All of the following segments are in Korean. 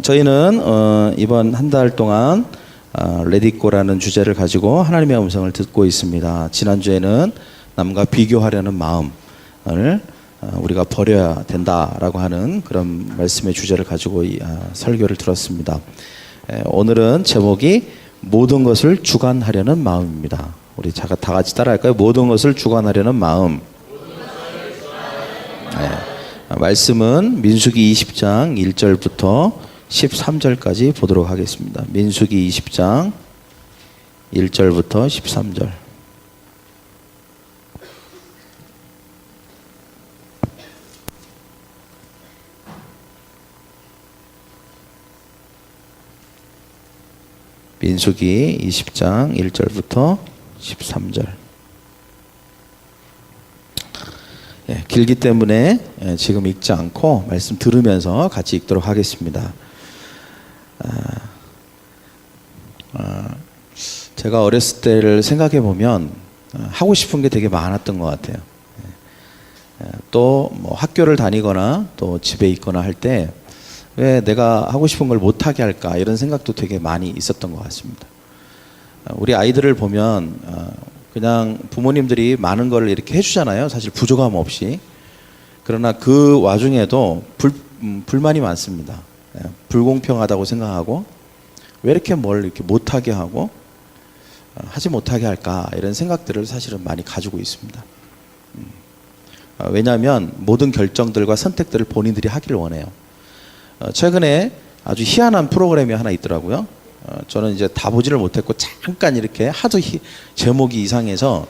저희는 이번 한 달 동안 레디꼬라는 주제를 가지고 하나님의 음성을 듣고 있습니다. 지난주에는 남과 비교하려는 마음을 우리가 버려야 된다라고 하는 그런 말씀의 주제를 가지고 설교를 들었습니다. 오늘은 제목이 모든 것을 주관하려는 마음입니다. 우리 다 같이 따라할까요? 모든 것을 주관하려는 마음. 말씀은 민수기 20장 1절부터 13절까지 보도록 하겠습니다. 민수기 20장 1절부터 13절. 민수기 20장 1절부터 13절. 길기 때문에 지금 읽지 않고 말씀 들으면서 같이 읽도록 하겠습니다. 제가 어렸을 때를 생각해 보면 하고 싶은 게 되게 많았던 것 같아요. 또 뭐 학교를 다니거나 또 집에 있거나 할 때 왜 내가 하고 싶은 걸 못하게 할까 이런 생각도 되게 많이 있었던 것 같습니다. 우리 아이들을 보면 그냥 부모님들이 많은 걸 이렇게 해주잖아요. 사실 부족함 없이. 그러나 그 와중에도 불만이 많습니다. 불공평하다고 생각하고 왜 이렇게 뭘 이렇게 못하게 하고 하지 못하게 할까 이런 생각들을 사실은 많이 가지고 있습니다. 왜냐하면 모든 결정들과 선택들을 본인들이 하기를 원해요. 최근에 아주 희한한 프로그램이 하나 있더라고요. 저는 이제 다 보지를 못했고 잠깐 이렇게 하도 제목이 이상해서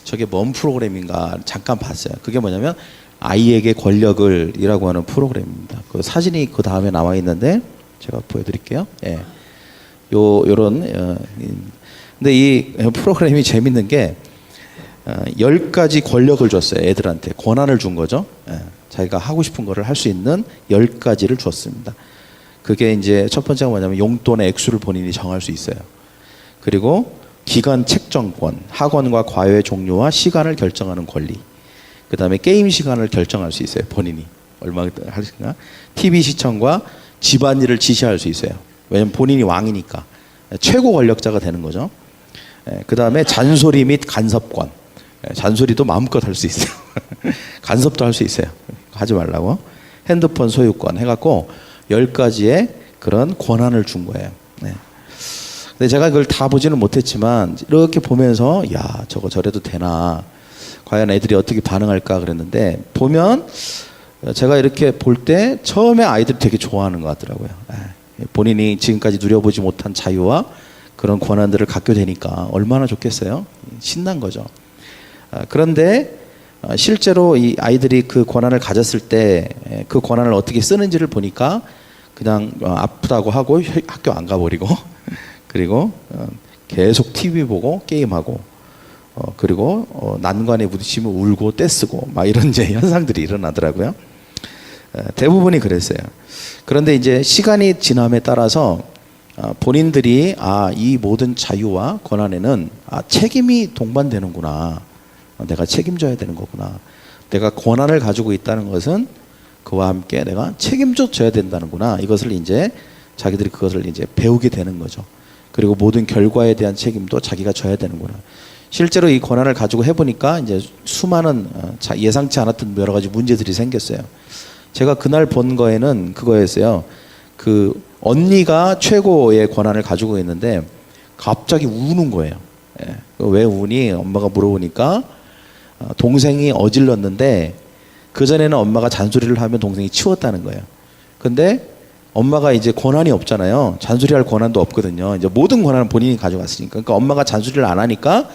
저게 뭔 프로그램인가 잠깐 봤어요. 그게 뭐냐면 아이에게 권력을 이라고 하는 프로그램입니다. 그 사진이 그 다음에 나와 있는데 제가 보여드릴게요. 요런 근데 이 프로그램이 재밌는 게 10가지 권력을 줬어요. 애들한테 권한을 준 거죠. 자기가 하고 싶은 거를 할 수 있는 10가지를 줬습니다. 그게 이제 첫 번째가 뭐냐면 용돈의 액수를 본인이 정할 수 있어요. 그리고 기간 책정권, 학원과 과외 종류와 시간을 결정하는 권리. 그 다음에 게임 시간을 결정할 수 있어요. 본인이 얼마 할 수 있나. TV 시청과 집안일을 지시할 수 있어요. 왜냐면 본인이 왕이니까 최고 권력자가 되는 거죠. 그 다음에 잔소리 및 간섭권. 잔소리도 마음껏 할 수 있어요. 간섭도 할 수 있어요. 하지 말라고. 핸드폰 소유권 해갖고 10가지의 그런 권한을 준 거예요. 근데 제가 그걸 다 보지는 못했지만 이렇게 보면서 야 저거 저래도 되나 과연 애들이 어떻게 반응할까 그랬는데 보면 제가 이렇게 볼 때 처음에 아이들이 되게 좋아하는 것 같더라고요. 본인이 지금까지 누려보지 못한 자유와 그런 권한들을 갖게 되니까 얼마나 좋겠어요. 신난 거죠. 그런데 실제로 이 아이들이 그 권한을 가졌을 때 그 권한을 어떻게 쓰는지를 보니까 그냥 아프다고 하고 학교 안 가버리고 그리고 계속 TV 보고 게임하고 그리고 난관에 부딪히면 울고 떼쓰고 막 이런 이제 현상들이 일어나더라고요. 대부분이 그랬어요. 그런데 이제 시간이 지남에 따라서 본인들이 이 모든 자유와 권한에는 책임이 동반되는구나. 내가 책임져야 되는 거구나. 내가 권한을 가지고 있다는 것은 그와 함께 내가 책임져야 된다는구나. 이것을 이제 자기들이 그것을 이제 배우게 되는 거죠. 그리고 모든 결과에 대한 책임도 자기가 져야 되는구나. 실제로 이 권한을 가지고 해보니까 이제 수많은 예상치 않았던 여러 가지 문제들이 생겼어요. 제가 그날 본 거에는 그거였어요. 그 언니가 최고의 권한을 가지고 있는데 갑자기 우는 거예요. 왜 우니? 엄마가 물어보니까 동생이 어질렀는데 그전에는 엄마가 잔소리를 하면 동생이 치웠다는 거예요. 근데 엄마가 이제 권한이 없잖아요. 잔소리할 권한도 없거든요. 이제 모든 권한은 본인이 가져갔으니까. 그러니까 엄마가 잔소리를 안 하니까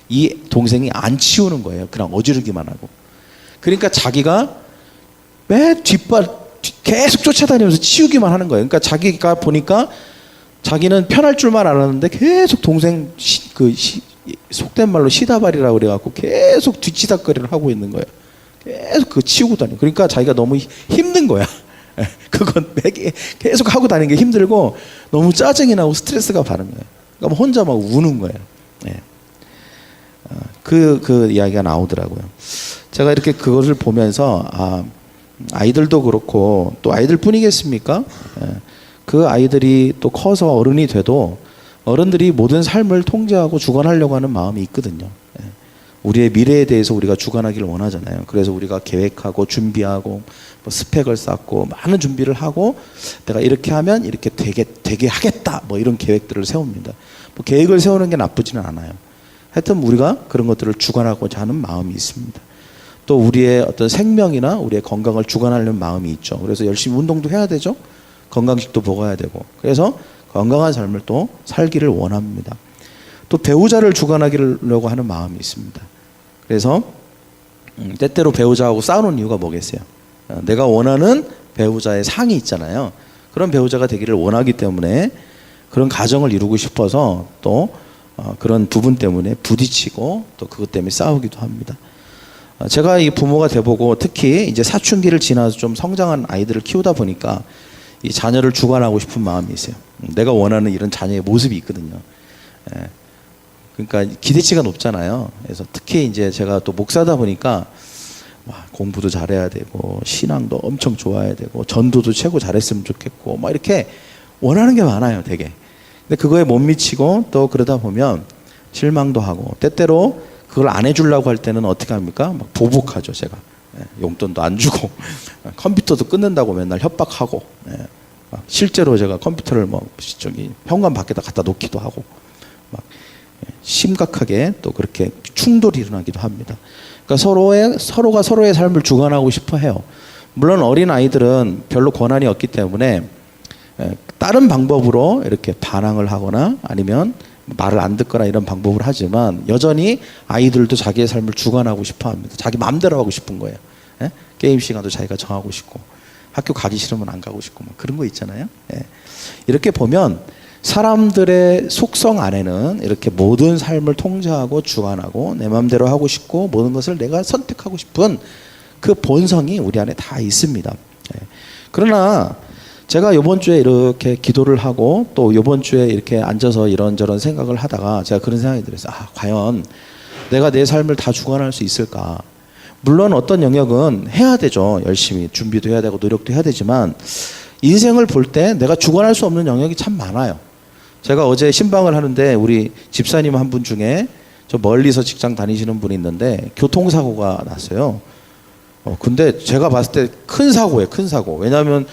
이 동생이 안 치우는 거예요. 그냥 어지르기만 하고. 그러니까 자기가 매 계속 쫓아다니면서 치우기만 하는 거예요. 그러니까 자기가 보니까 자기는 편할 줄만 알았는데 계속 동생 속된 말로 시다발이라고 그래갖고 계속 뒤치다거리를 하고 있는 거예요. 계속 그 치우고 다니고. 그러니까 자기가 너무 힘든 거야. 그건 계속 하고 다니는 게 힘들고 너무 짜증이 나고 스트레스가 받는 거예요. 그러니까 혼자 막 우는 거예요. 그 이야기가 나오더라고요. 제가 이렇게 그것을 보면서 아이들도 그렇고 또 아이들 뿐이겠습니까? 그 아이들이 또 커서 어른이 돼도 어른들이 모든 삶을 통제하고 주관하려고 하는 마음이 있거든요. 예. 우리의 미래에 대해서 우리가 주관하기를 원하잖아요. 그래서 우리가 계획하고 준비하고 뭐 스펙을 쌓고 많은 준비를 하고 내가 이렇게 하면 이렇게 되게 하겠다 뭐 이런 계획들을 세웁니다. 뭐 계획을 세우는 게 나쁘지는 않아요. 하여튼 우리가 그런 것들을 주관하고자 하는 마음이 있습니다. 또 우리의 어떤 생명이나 우리의 건강을 주관하려는 마음이 있죠. 그래서 열심히 운동도 해야 되죠. 건강식도 먹어야 되고. 그래서 건강한 삶을 또 살기를 원합니다. 또 배우자를 주관하려고 하는 마음이 있습니다. 그래서 때때로 배우자하고 싸우는 이유가 뭐겠어요? 내가 원하는 배우자의 상이 있잖아요. 그런 배우자가 되기를 원하기 때문에 그런 가정을 이루고 싶어서 또 그런 부분 때문에 부딪히고 또 그것 때문에 싸우기도 합니다. 제가 이 부모가 돼보고 특히 이제 사춘기를 지나서 좀 성장한 아이들을 키우다 보니까 이 자녀를 주관하고 싶은 마음이 있어요. 내가 원하는 이런 자녀의 모습이 있거든요. 그러니까 기대치가 높잖아요. 그래서 특히 이제 제가 또 목사다 보니까 공부도 잘해야 되고 신앙도 엄청 좋아야 되고 전도도 최고 잘했으면 좋겠고 막 이렇게 원하는 게 많아요, 되게. 근데 그거에 못 미치고 또 그러다 보면 실망도 하고 때때로 그걸 안 해주려고 할 때는 어떻게 합니까? 막 보복하죠, 제가. 용돈도 안 주고 컴퓨터도 끊는다고 맨날 협박하고 실제로 제가 컴퓨터를 뭐 저기 현관 밖에다 갖다 놓기도 하고 막 심각하게 또 그렇게 충돌이 일어나기도 합니다. 그러니까 서로가 서로의 삶을 주관하고 싶어 해요. 물론 어린 아이들은 별로 권한이 없기 때문에 다른 방법으로 이렇게 반항을 하거나 아니면 말을 안 듣거나 이런 방법을 하지만 여전히 아이들도 자기의 삶을 주관하고 싶어 합니다. 자기 마음대로 하고 싶은 거예요. 예? 게임 시간도 자기가 정하고 싶고 학교 가기 싫으면 안 가고 싶고 뭐 그런 거 있잖아요. 예. 이렇게 보면 사람들의 속성 안에는 이렇게 모든 삶을 통제하고 주관하고 내 마음대로 하고 싶고 모든 것을 내가 선택하고 싶은 그 본성이 우리 안에 다 있습니다. 예. 그러나 제가 이번 주에 이렇게 기도를 하고 또 이번 주에 이렇게 앉아서 이런저런 생각을 하다가 제가 그런 생각이 들었어요. 과연 내가 내 삶을 다 주관할 수 있을까? 물론 어떤 영역은 해야 되죠. 열심히 준비도 해야 되고 노력도 해야 되지만 인생을 볼 때 내가 주관할 수 없는 영역이 참 많아요. 제가 어제 신방을 하는데 우리 집사님 한 분 중에 저 멀리서 직장 다니시는 분이 있는데 교통사고가 났어요. 근데 제가 봤을 때 큰 사고예요. 큰 사고. 왜냐하면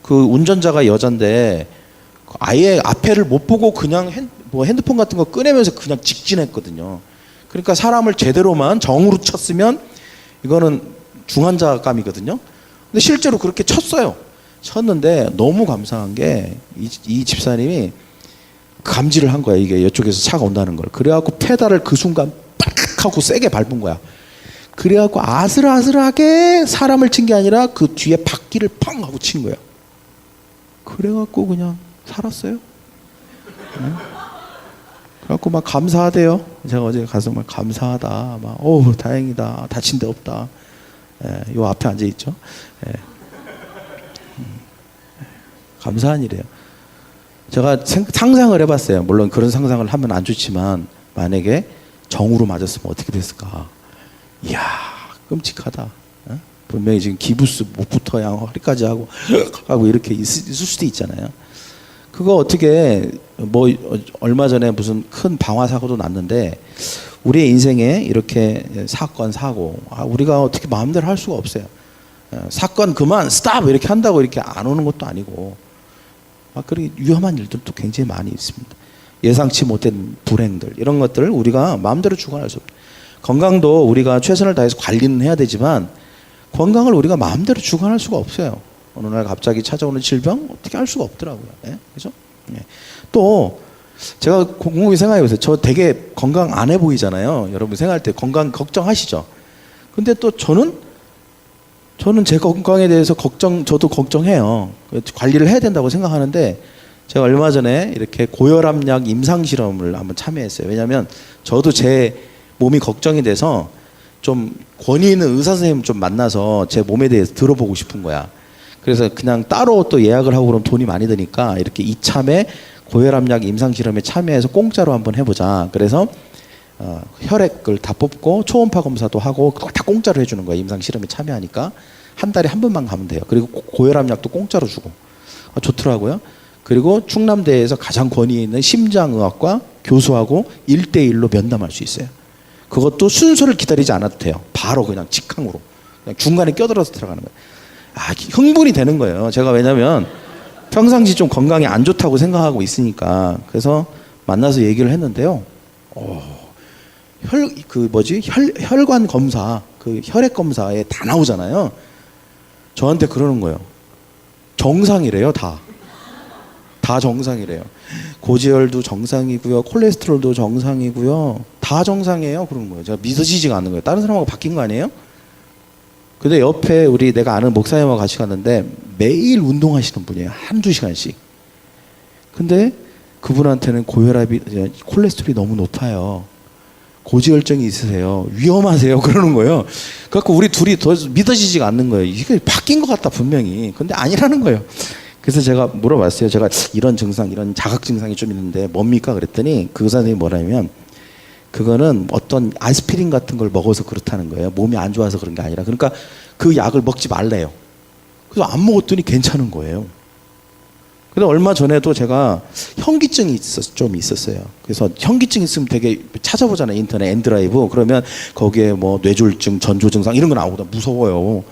그 운전자가 여잔데 아예 앞에를 못 보고 그냥 핸드폰 같은 거 꺼내면서 그냥 직진했거든요. 그러니까 사람을 제대로만 정으로 쳤으면 이거는 중환자감이거든요. 근데 실제로 그렇게 쳤어요. 쳤는데 너무 감사한 게 이 집사님이 감지를 한 거야. 이게 이쪽에서 차가 온다는 걸. 그래갖고 페달을 그 순간 빡 하고 세게 밟은 거야. 그래갖고 아슬아슬하게 사람을 친 게 아니라 그 뒤에 바퀴를 팡 하고 친 거야. 그래갖고 그냥 살았어요. 네? 그래갖고 막 감사하대요. 제가 어제 가서 막 감사하다. 막 다행이다. 다친 데 없다. 요 앞에 앉아 있죠. 감사한 일이에요. 제가 상상을 해봤어요. 물론 그런 상상을 하면 안 좋지만 만약에 정으로 맞았으면 어떻게 됐을까. 이야, 끔찍하다. 분명히 지금 기부스 목부터 그냥 허리까지 하고 이렇게 있을 수도 있잖아요. 그거 어떻게 뭐 얼마 전에 무슨 큰 방화 사고도 났는데 우리의 인생에 이렇게 사건 사고 우리가 어떻게 마음대로 할 수가 없어요. 사건 그만 스탑 이렇게 한다고 이렇게 안 오는 것도 아니고 그리고 위험한 일들도 굉장히 많이 있습니다. 예상치 못한 불행들 이런 것들을 우리가 마음대로 주관할 수 없다. 건강도 우리가 최선을 다해서 관리는 해야 되지만 건강을 우리가 마음대로 주관할 수가 없어요. 어느 날 갑자기 찾아오는 질병 어떻게 할 수가 없더라고요. 그죠? 또 제가 곰곰이 생각해보세요. 저 되게 건강 안 해 보이잖아요. 여러분 생각할 때 건강 걱정하시죠? 근데 또 저는 제 건강에 대해서 저도 걱정해요. 관리를 해야 된다고 생각하는데 제가 얼마 전에 이렇게 고혈압약 임상 실험을 한번 참여했어요. 왜냐하면 저도 제 몸이 걱정이 돼서 좀 권위 있는 의사 선생님 좀 만나서 제 몸에 대해서 들어보고 싶은 거야. 그래서 그냥 따로 또 예약을 하고 그러면 돈이 많이 드니까 이렇게 이참에 고혈압약 임상 실험에 참여해서 공짜로 한번 해보자. 그래서 혈액을 다 뽑고 초음파 검사도 하고 그걸 다 공짜로 해주는 거야. 임상 실험에 참여하니까 한 달에 한 번만 가면 돼요. 그리고 고혈압약도 공짜로 주고 좋더라고요. 그리고 충남대에서 가장 권위 있는 심장의학과 교수하고 1대1로 면담할 수 있어요. 그것도 순서를 기다리지 않아도 돼요. 바로 그냥 직항으로. 그냥 중간에 껴들어서 들어가는 거예요. 아, 흥분이 되는 거예요. 제가 왜냐면 평상시 좀 건강이 안 좋다고 생각하고 있으니까. 그래서 만나서 얘기를 했는데요. 혈관 검사, 그 혈액 검사에 다 나오잖아요. 저한테 그러는 거예요. 정상이래요, 다. 다 정상이래요. 고지혈도 정상이고요. 콜레스테롤도 정상이고요. 다 정상이에요. 그런 거예요. 제가 믿어지지가 않는 거예요. 다른 사람하고 바뀐 거 아니에요? 근데 옆에 내가 아는 목사님하고 같이 갔는데 매일 운동하시는 분이에요. 한두 시간씩. 근데 그분한테는 고혈압이, 콜레스테롤이 너무 높아요. 고지혈증이 있으세요. 위험하세요. 그러는 거예요. 그래갖고 우리 둘이 더 믿어지지가 않는 거예요. 이게 바뀐 것 같다, 분명히. 근데 아니라는 거예요. 그래서 제가 물어봤어요. 제가 이런 증상, 이런 자각 증상이 좀 있는데 뭡니까? 그랬더니 그 의사님이 뭐라면 그거는 어떤 아스피린 같은 걸 먹어서 그렇다는 거예요. 몸이 안 좋아서 그런 게 아니라. 그러니까 그 약을 먹지 말래요. 그래서 안 먹었더니 괜찮은 거예요. 근데 얼마 전에도 제가 현기증이 좀 있었어요. 그래서 현기증 있으면 되게 찾아보잖아요. 인터넷 엔드라이브. 그러면 거기에 뭐 뇌졸중, 전조증상 이런 거 나오거든. 무서워요.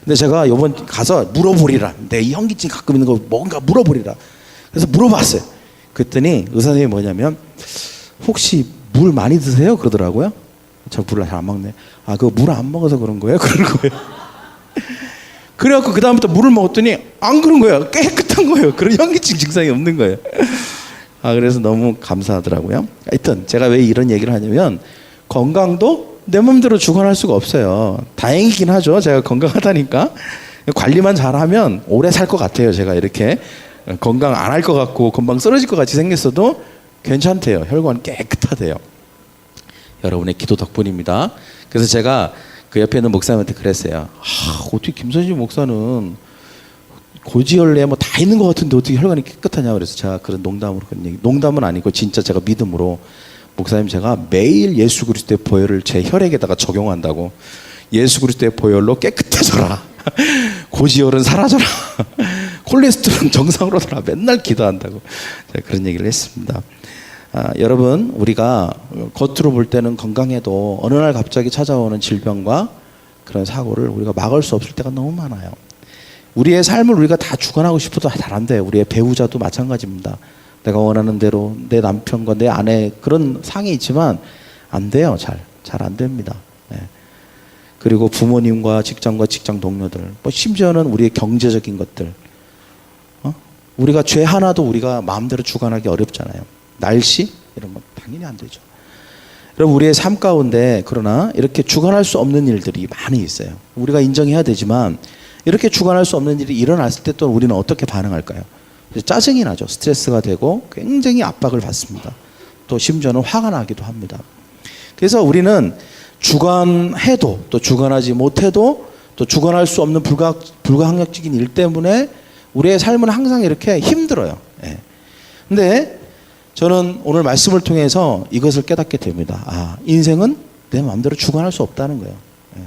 근데 제가 이번 가서 물어보리라. 내 이 현기증 가끔 있는 거 뭔가 물어보리라. 그래서 물어봤어요. 그랬더니 의사님이 뭐냐면 혹시 물 많이 드세요? 그러더라고요. 저 물을 잘 안 먹네. 아, 그거 물 안 먹어서 그런 거예요? 그런 거예요. 그래갖고 그 다음부터 물을 먹었더니 안 그런 거예요. 깨끗한 거예요. 그런 현기증 증상이 없는 거예요. 아, 그래서 너무 감사하더라고요. 하여튼 제가 왜 이런 얘기를 하냐면 건강도 내 맘대로 주관할 수가 없어요. 다행이긴 하죠. 제가 건강하다니까. 관리만 잘하면 오래 살 것 같아요. 제가 이렇게 건강 안 할 것 같고 금방 쓰러질 것 같이 생겼어도 괜찮대요. 혈관 깨끗하대요. 여러분의 기도 덕분입니다. 그래서 제가 그 옆에 있는 목사님한테 그랬어요. 어떻게 김선진 목사는 고지혈내 뭐 다 있는 것 같은데 어떻게 혈관이 깨끗하냐. 그래서 제가 그런 농담으로 그런 얘기, 농담은 아니고 진짜 제가 믿음으로 목사님, 제가 매일 예수 그리스도의 보혈을 제 혈액에다가 적용한다고. 예수 그리스도의 보혈로 깨끗해져라. 고지혈은 사라져라. 콜레스테롤은 정상으로 돌아. 맨날 기도한다고 제가 그런 얘기를 했습니다. 여러분, 우리가 겉으로 볼 때는 건강해도 어느 날 갑자기 찾아오는 질병과 그런 사고를 우리가 막을 수 없을 때가 너무 많아요. 우리의 삶을 우리가 다 주관하고 싶어도 잘 안 돼요. 우리의 배우자도 마찬가지입니다. 내가 원하는 대로 내 남편과 내 아내 그런 상이 있지만 안 돼요. 잘 안 됩니다. 네. 그리고 부모님과 직장과 직장 동료들, 뭐 심지어는 우리의 경제적인 것들, 우리가 죄 하나도 우리가 마음대로 주관하기 어렵잖아요. 날씨 이런 건 당연히 안 되죠. 여러분, 우리의 삶 가운데 그러나 이렇게 주관할 수 없는 일들이 많이 있어요. 우리가 인정해야 되지만 이렇게 주관할 수 없는 일이 일어났을 때 또 우리는 어떻게 반응할까요? 짜증이 나죠. 스트레스가 되고 굉장히 압박을 받습니다. 또 심지어는 화가 나기도 합니다. 그래서 우리는 주관해도 또 주관하지 못해도 또 주관할 수 없는 불가항력적인 일 때문에 우리의 삶은 항상 이렇게 힘들어요. 예. 근데 저는 오늘 말씀을 통해서 이것을 깨닫게 됩니다. 인생은 내 마음대로 주관할 수 없다는 거예요. 예.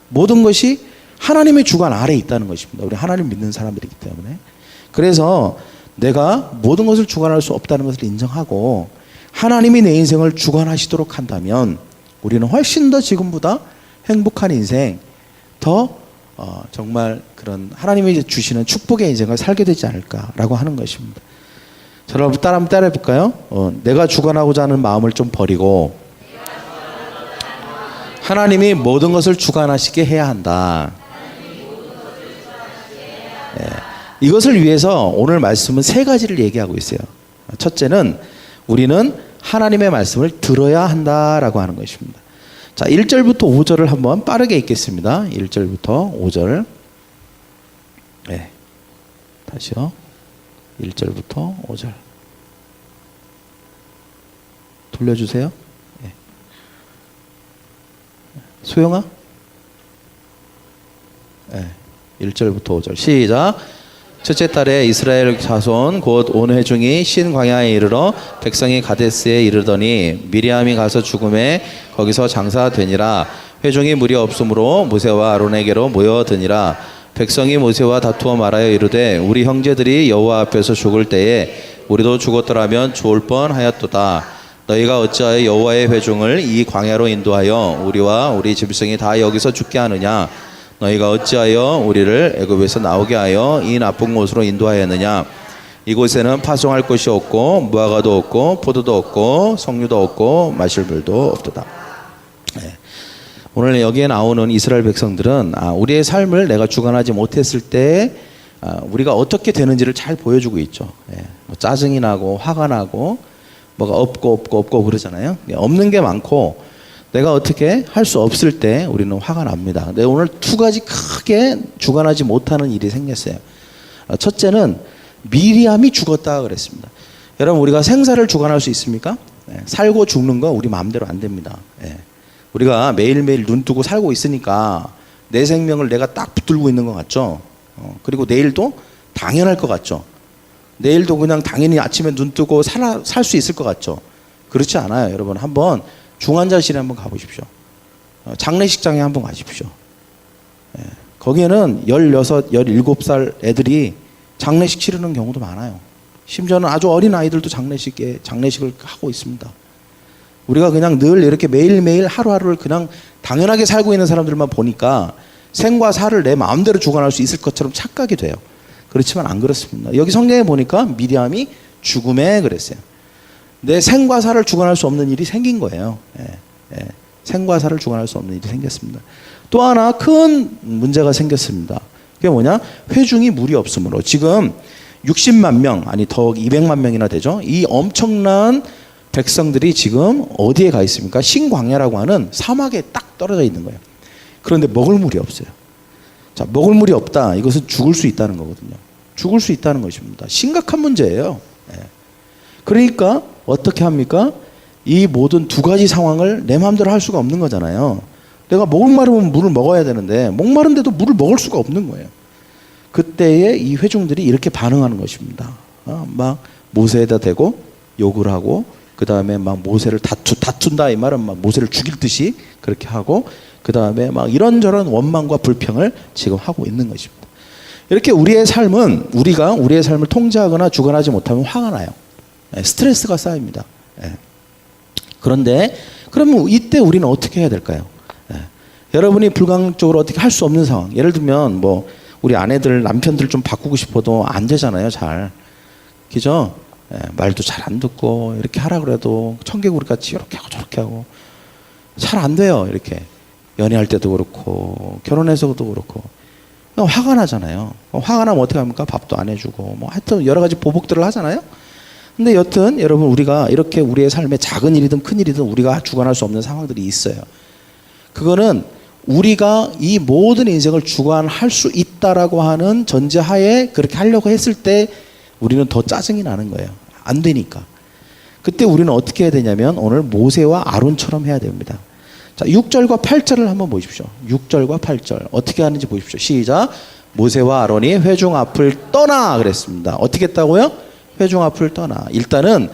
모든 것이 하나님의 주관 아래에 있다는 것입니다. 우리 하나님 믿는 사람들이기 때문에. 그래서 내가 모든 것을 주관할 수 없다는 것을 인정하고 하나님이 내 인생을 주관하시도록 한다면 우리는 훨씬 더 지금보다 행복한 인생, 더 정말 그런 하나님이 주시는 축복의 인생을 살게 되지 않을까라고 하는 것입니다. 저를 한번 따라해 볼까요? 내가 주관하고자 하는 마음을 좀 버리고 하나님이 모든 것을 주관하시게 해야 한다. 네. 이것을 위해서 오늘 말씀은 세 가지를 얘기하고 있어요. 첫째는 우리는 하나님의 말씀을 들어야 한다라고 하는 것입니다. 자, 1절부터 5절을 한번 빠르게 읽겠습니다. 1절부터 5절. 네. 다시요. 1절부터 5절. 돌려주세요. 네. 소영아? 네. 1절부터 5절. 시작. 첫째 달에 이스라엘 자손 곧 온 회중이 신 광야에 이르러 백성이 가데스에 이르더니 미리암이 가서 죽음에 거기서 장사되니라. 회중이 무리 없으므로 모세와 아론에게로 모여드니라. 백성이 모세와 다투어 말하여 이르되 우리 형제들이 여호와 앞에서 죽을 때에 우리도 죽었더라면 좋을 뻔하였도다. 너희가 어찌하여 여호와의 회중을 이 광야로 인도하여 우리와 우리 짐승이 다 여기서 죽게 하느냐? 너희가 어찌하여 우리를 애굽에서 나오게 하여 이 나쁜 곳으로 인도하였느냐? 이곳에는 파송할 곳이 없고 무화과도 없고 포도도 없고 석류도 없고 마실 물도 없도다. 네. 오늘 여기에 나오는 이스라엘 백성들은 우리의 삶을 내가 주관하지 못했을 때 우리가 어떻게 되는지를 잘 보여주고 있죠. 네. 뭐 짜증이 나고 화가 나고 뭐가 없고 그러잖아요. 없는 게 많고 내가 어떻게 할 수 없을 때 우리는 화가 납니다. 근데 오늘 두 가지 크게 주관하지 못하는 일이 생겼어요. 첫째는 미리암이 죽었다 그랬습니다. 여러분 우리가 생사를 주관할 수 있습니까? 네. 살고 죽는 거 우리 마음대로 안 됩니다. 네. 우리가 매일매일 눈 뜨고 살고 있으니까 내 생명을 내가 딱 붙들고 있는 것 같죠. 그리고 내일도 당연할 것 같죠. 내일도 그냥 당연히 아침에 눈 뜨고 살 수 있을 것 같죠. 그렇지 않아요. 여러분 한번 중환자실에 한번 가보십시오. 장례식장에 한번 가십시오. 예. 거기에는 16, 17살 애들이 장례식 치르는 경우도 많아요. 심지어는 아주 어린 아이들도 장례식을 하고 있습니다. 우리가 그냥 늘 이렇게 매일매일 하루하루를 그냥 당연하게 살고 있는 사람들만 보니까 생과 사를 내 마음대로 주관할 수 있을 것처럼 착각이 돼요. 그렇지만 안 그렇습니다. 여기 성경에 보니까 미리암이 죽음에 그랬어요. 내 생과 사를 주관할 수 없는 일이 생긴 거예요. 생과 사를 주관할 수 없는 일이 생겼습니다. 또 하나 큰 문제가 생겼습니다. 그게 뭐냐? 회중이 물이 없으므로 지금 60만 명 아니 더 200만 명이나 되죠. 이 엄청난 백성들이 지금 어디에 가 있습니까? 신광야라고 하는 사막에 딱 떨어져 있는 거예요. 그런데 먹을 물이 없어요. 자, 먹을 물이 없다. 이것은 죽을 수 있다는 거거든요. 죽을 수 있다는 것입니다. 심각한 문제예요. 그러니까 어떻게 합니까? 이 모든 두 가지 상황을 내 마음대로 할 수가 없는 거잖아요. 내가 목마르면 물을 먹어야 되는데 목마른데도 물을 먹을 수가 없는 거예요. 그때에 이 회중들이 이렇게 반응하는 것입니다. 막 모세에다 대고 욕을 하고 그 다음에 막 모세를 다툰다 이 말은 막 모세를 죽일 듯이 그렇게 하고 그 다음에 막 이런저런 원망과 불평을 지금 하고 있는 것입니다. 이렇게 우리의 삶은 우리가 우리의 삶을 통제하거나 주관하지 못하면 화가 나요. 스트레스가 쌓입니다. 그런데 그러면 이때 우리는 어떻게 해야 될까요? 여러분이 불가항력적으로 어떻게 할 수 없는 상황. 예를 들면 뭐 우리 아내들 남편들 좀 바꾸고 싶어도 안 되잖아요. 잘. 그죠? 말도 잘 안 듣고 이렇게 하라 그래도 청개구리 같이 이렇게 하고 저렇게 하고 잘 안 돼요. 이렇게 연애할 때도 그렇고 결혼해서도 그렇고 화가 나잖아요. 화가 나면 어떻게 합니까? 밥도 안 해주고 뭐 하여튼 여러 가지 보복들을 하잖아요. 근데 여튼 여러분 우리가 이렇게 우리의 삶에 작은 일이든 큰 일이든 우리가 주관할 수 없는 상황들이 있어요. 그거는 우리가 이 모든 인생을 주관할 수 있다라고 하는 전제하에 그렇게 하려고 했을 때 우리는 더 짜증이 나는 거예요. 안 되니까. 그때 우리는 어떻게 해야 되냐면 오늘 모세와 아론처럼 해야 됩니다. 자, 6절과 8절을 한번 보십시오. 6절과 8절 어떻게 하는지 보십시오. 시작. 모세와 아론이 회중 앞을 떠나 그랬습니다. 어떻게 했다고요? 회중 앞을 떠나. 일단은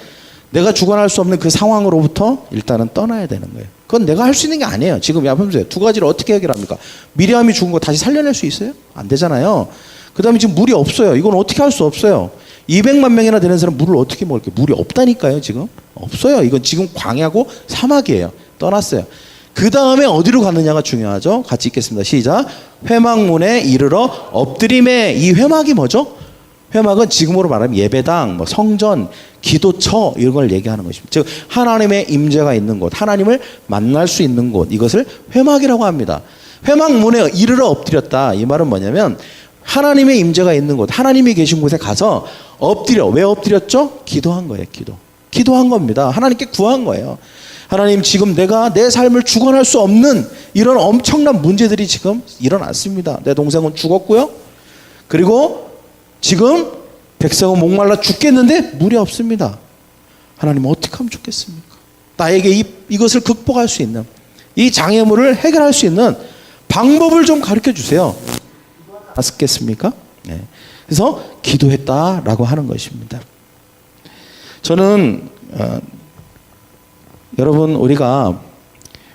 내가 주관할 수 없는 그 상황으로부터 일단은 떠나야 되는 거예요. 그건 내가 할 수 있는 게 아니에요. 지금 보세요. 두 가지를 어떻게 해결합니까? 미리암이 죽은 거 다시 살려낼 수 있어요? 안 되잖아요. 그 다음에 지금 물이 없어요. 이건 어떻게 할 수 없어요. 200만 명이나 되는 사람 물을 어떻게 먹을게요? 물이 없다니까요. 지금 없어요. 이건 지금 광야고 사막이에요. 떠났어요. 그 다음에 어디로 가느냐가 중요하죠. 같이 읽겠습니다. 시작. 회막문에 이르러 엎드림에. 이 회막이 뭐죠? 회막은 지금으로 말하면 예배당, 뭐 성전, 기도처 이런 걸 얘기하는 것입니다. 즉 하나님의 임재가 있는 곳, 하나님을 만날 수 있는 곳, 이것을 회막이라고 합니다. 회막문에 이르러 엎드렸다. 이 말은 뭐냐면 하나님의 임재가 있는 곳, 하나님이 계신 곳에 가서 엎드려. 왜 엎드렸죠? 기도한 거예요. 기도한 겁니다. 하나님께 구한 거예요. 하나님, 지금 내가 내 삶을 주관할 수 없는 이런 엄청난 문제들이 지금 일어났습니다. 내 동생은 죽었고요. 그리고 지금 백성은 목말라 죽겠는데 물이 없습니다. 하나님 어떻게 하면 좋겠습니까? 나에게 이것을 극복할 수 있는, 이 장애물을 해결할 수 있는 방법을 좀 가르쳐 주세요. 맞겠습니까? 네. 그래서 기도했다라고 하는 것입니다. 저는 여러분 우리가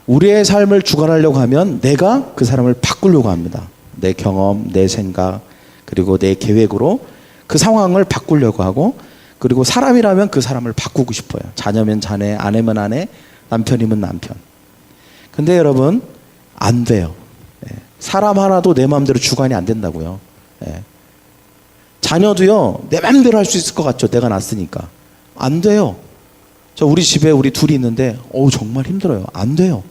우리의 삶을 주관하려고 하면 내가 그 사람을 바꾸려고 합니다. 내 경험, 내 생각, 그리고 내 계획으로 그 상황을 바꾸려고 하고, 그리고 사람이라면 그 사람을 바꾸고 싶어요. 자녀면 자녀, 아내면 아내, 남편이면 남편. 근데 여러분, 안 돼요. 사람 하나도 내 마음대로 주관이 안 된다고요. 자녀도요, 내 마음대로 할 수 있을 것 같죠. 내가 낳았으니까. 안 돼요. 저 우리 집에 우리 둘이 있는데, 정말 힘들어요. 안 돼요.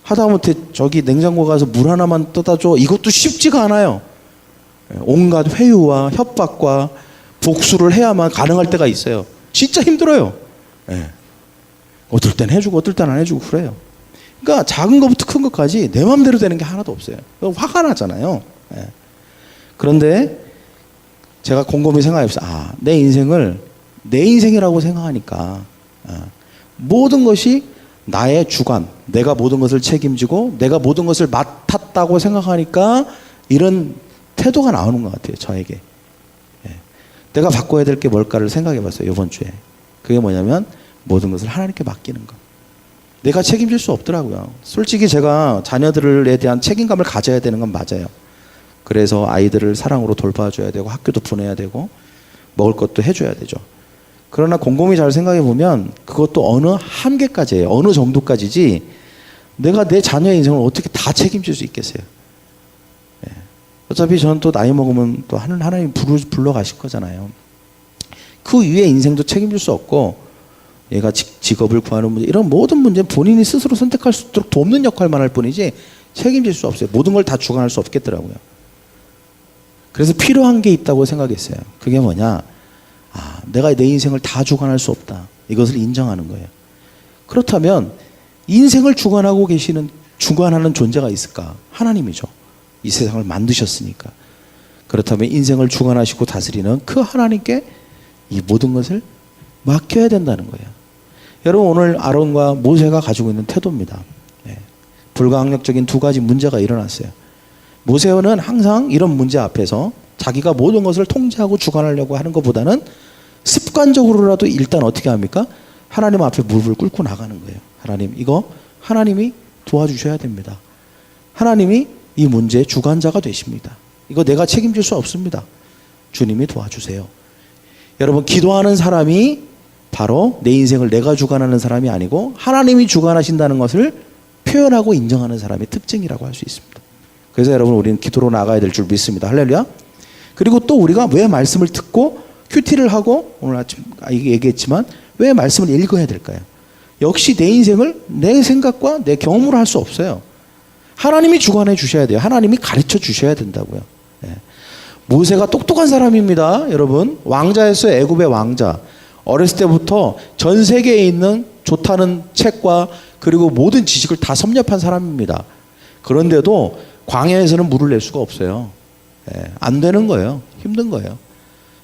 하다못해 저기 냉장고 가서 물 하나만 떠다 줘. 이것도 쉽지가 않아요. 온갖 회유와 협박과 복수를 해야만 가능할 때가 있어요. 진짜 힘들어요. 어떨 땐 해주고 어떨 땐 안 해주고 그래요. 그러니까 작은 것부터 큰 것까지 내 마음대로 되는 게 하나도 없어요. 화가 나잖아요. 그런데 제가 곰곰이 생각해봤어요. 내 인생을 내 인생이라고 생각하니까 모든 것이 나의 주관, 내가 모든 것을 책임지고 내가 모든 것을 맡았다고 생각하니까 이런 태도가 나오는 것 같아요. 저에게. 내가 바꿔야 될 게 뭘까를 생각해봤어요. 이번 주에. 그게 뭐냐면 모든 것을 하나님께 맡기는 것. 내가 책임질 수 없더라고요. 솔직히 제가 자녀들에 대한 책임감을 가져야 되는 건 맞아요. 그래서 아이들을 사랑으로 돌봐줘야 되고 학교도 보내야 되고 먹을 것도 해줘야 되죠. 그러나 곰곰이 잘 생각해 보면 그것도 어느 한계까지예요. 어느 정도까지지 내가 내 자녀의 인생을 어떻게 다 책임질 수 있겠어요. 어차피 저는 또 나이 먹으면 또 하나님 불러가실 거잖아요. 그 위에 인생도 책임질 수 없고 얘가 직업을 구하는 문제, 이런 모든 문제는 본인이 스스로 선택할 수 있도록 돕는 역할만 할 뿐이지 책임질 수 없어요. 모든 걸 다 주관할 수 없겠더라고요. 그래서 필요한 게 있다고 생각했어요. 그게 뭐냐? 내가 내 인생을 다 주관할 수 없다. 이것을 인정하는 거예요. 그렇다면 인생을 주관하는 존재가 있을까? 하나님이죠. 이 세상을 만드셨으니까. 그렇다면 인생을 주관하시고 다스리는 그 하나님께 이 모든 것을 맡겨야 된다는 거예요. 여러분, 오늘 아론과 모세가 가지고 있는 태도입니다. 불가항력적인 두 가지 문제가 일어났어요. 모세는 항상 이런 문제 앞에서 자기가 모든 것을 통제하고 주관하려고 하는 것보다는 습관적으로라도 일단 어떻게 합니까? 하나님 앞에 무릎을 꿇고 나가는 거예요. 하나님, 이거 하나님이 도와주셔야 됩니다. 하나님이 이 문제의 주관자가 되십니다. 이거 내가 책임질 수 없습니다. 주님이 도와주세요. 여러분, 기도하는 사람이 바로 내 인생을 내가 주관하는 사람이 아니고 하나님이 주관하신다는 것을 표현하고 인정하는 사람의 특징이라고 할 수 있습니다. 그래서 여러분, 우리는 기도로 나가야 될 줄 믿습니다. 할렐루야. 그리고 또 우리가 왜 말씀을 듣고 큐티를 하고 오늘 아침 얘기했지만 왜 말씀을 읽어야 될까요? 역시 내 인생을 내 생각과 내 경험으로 할 수 없어요. 하나님이 주관해 주셔야 돼요. 하나님이 가르쳐 주셔야 된다고요. 모세가 똑똑한 사람입니다. 여러분, 왕자였어요. 애굽의 왕자. 어렸을 때부터 전 세계에 있는 좋다는 책과 그리고 모든 지식을 다 섭렵한 사람입니다. 그런데도 광야에서는 물을 낼 수가 없어요. 안 되는 거예요. 힘든 거예요.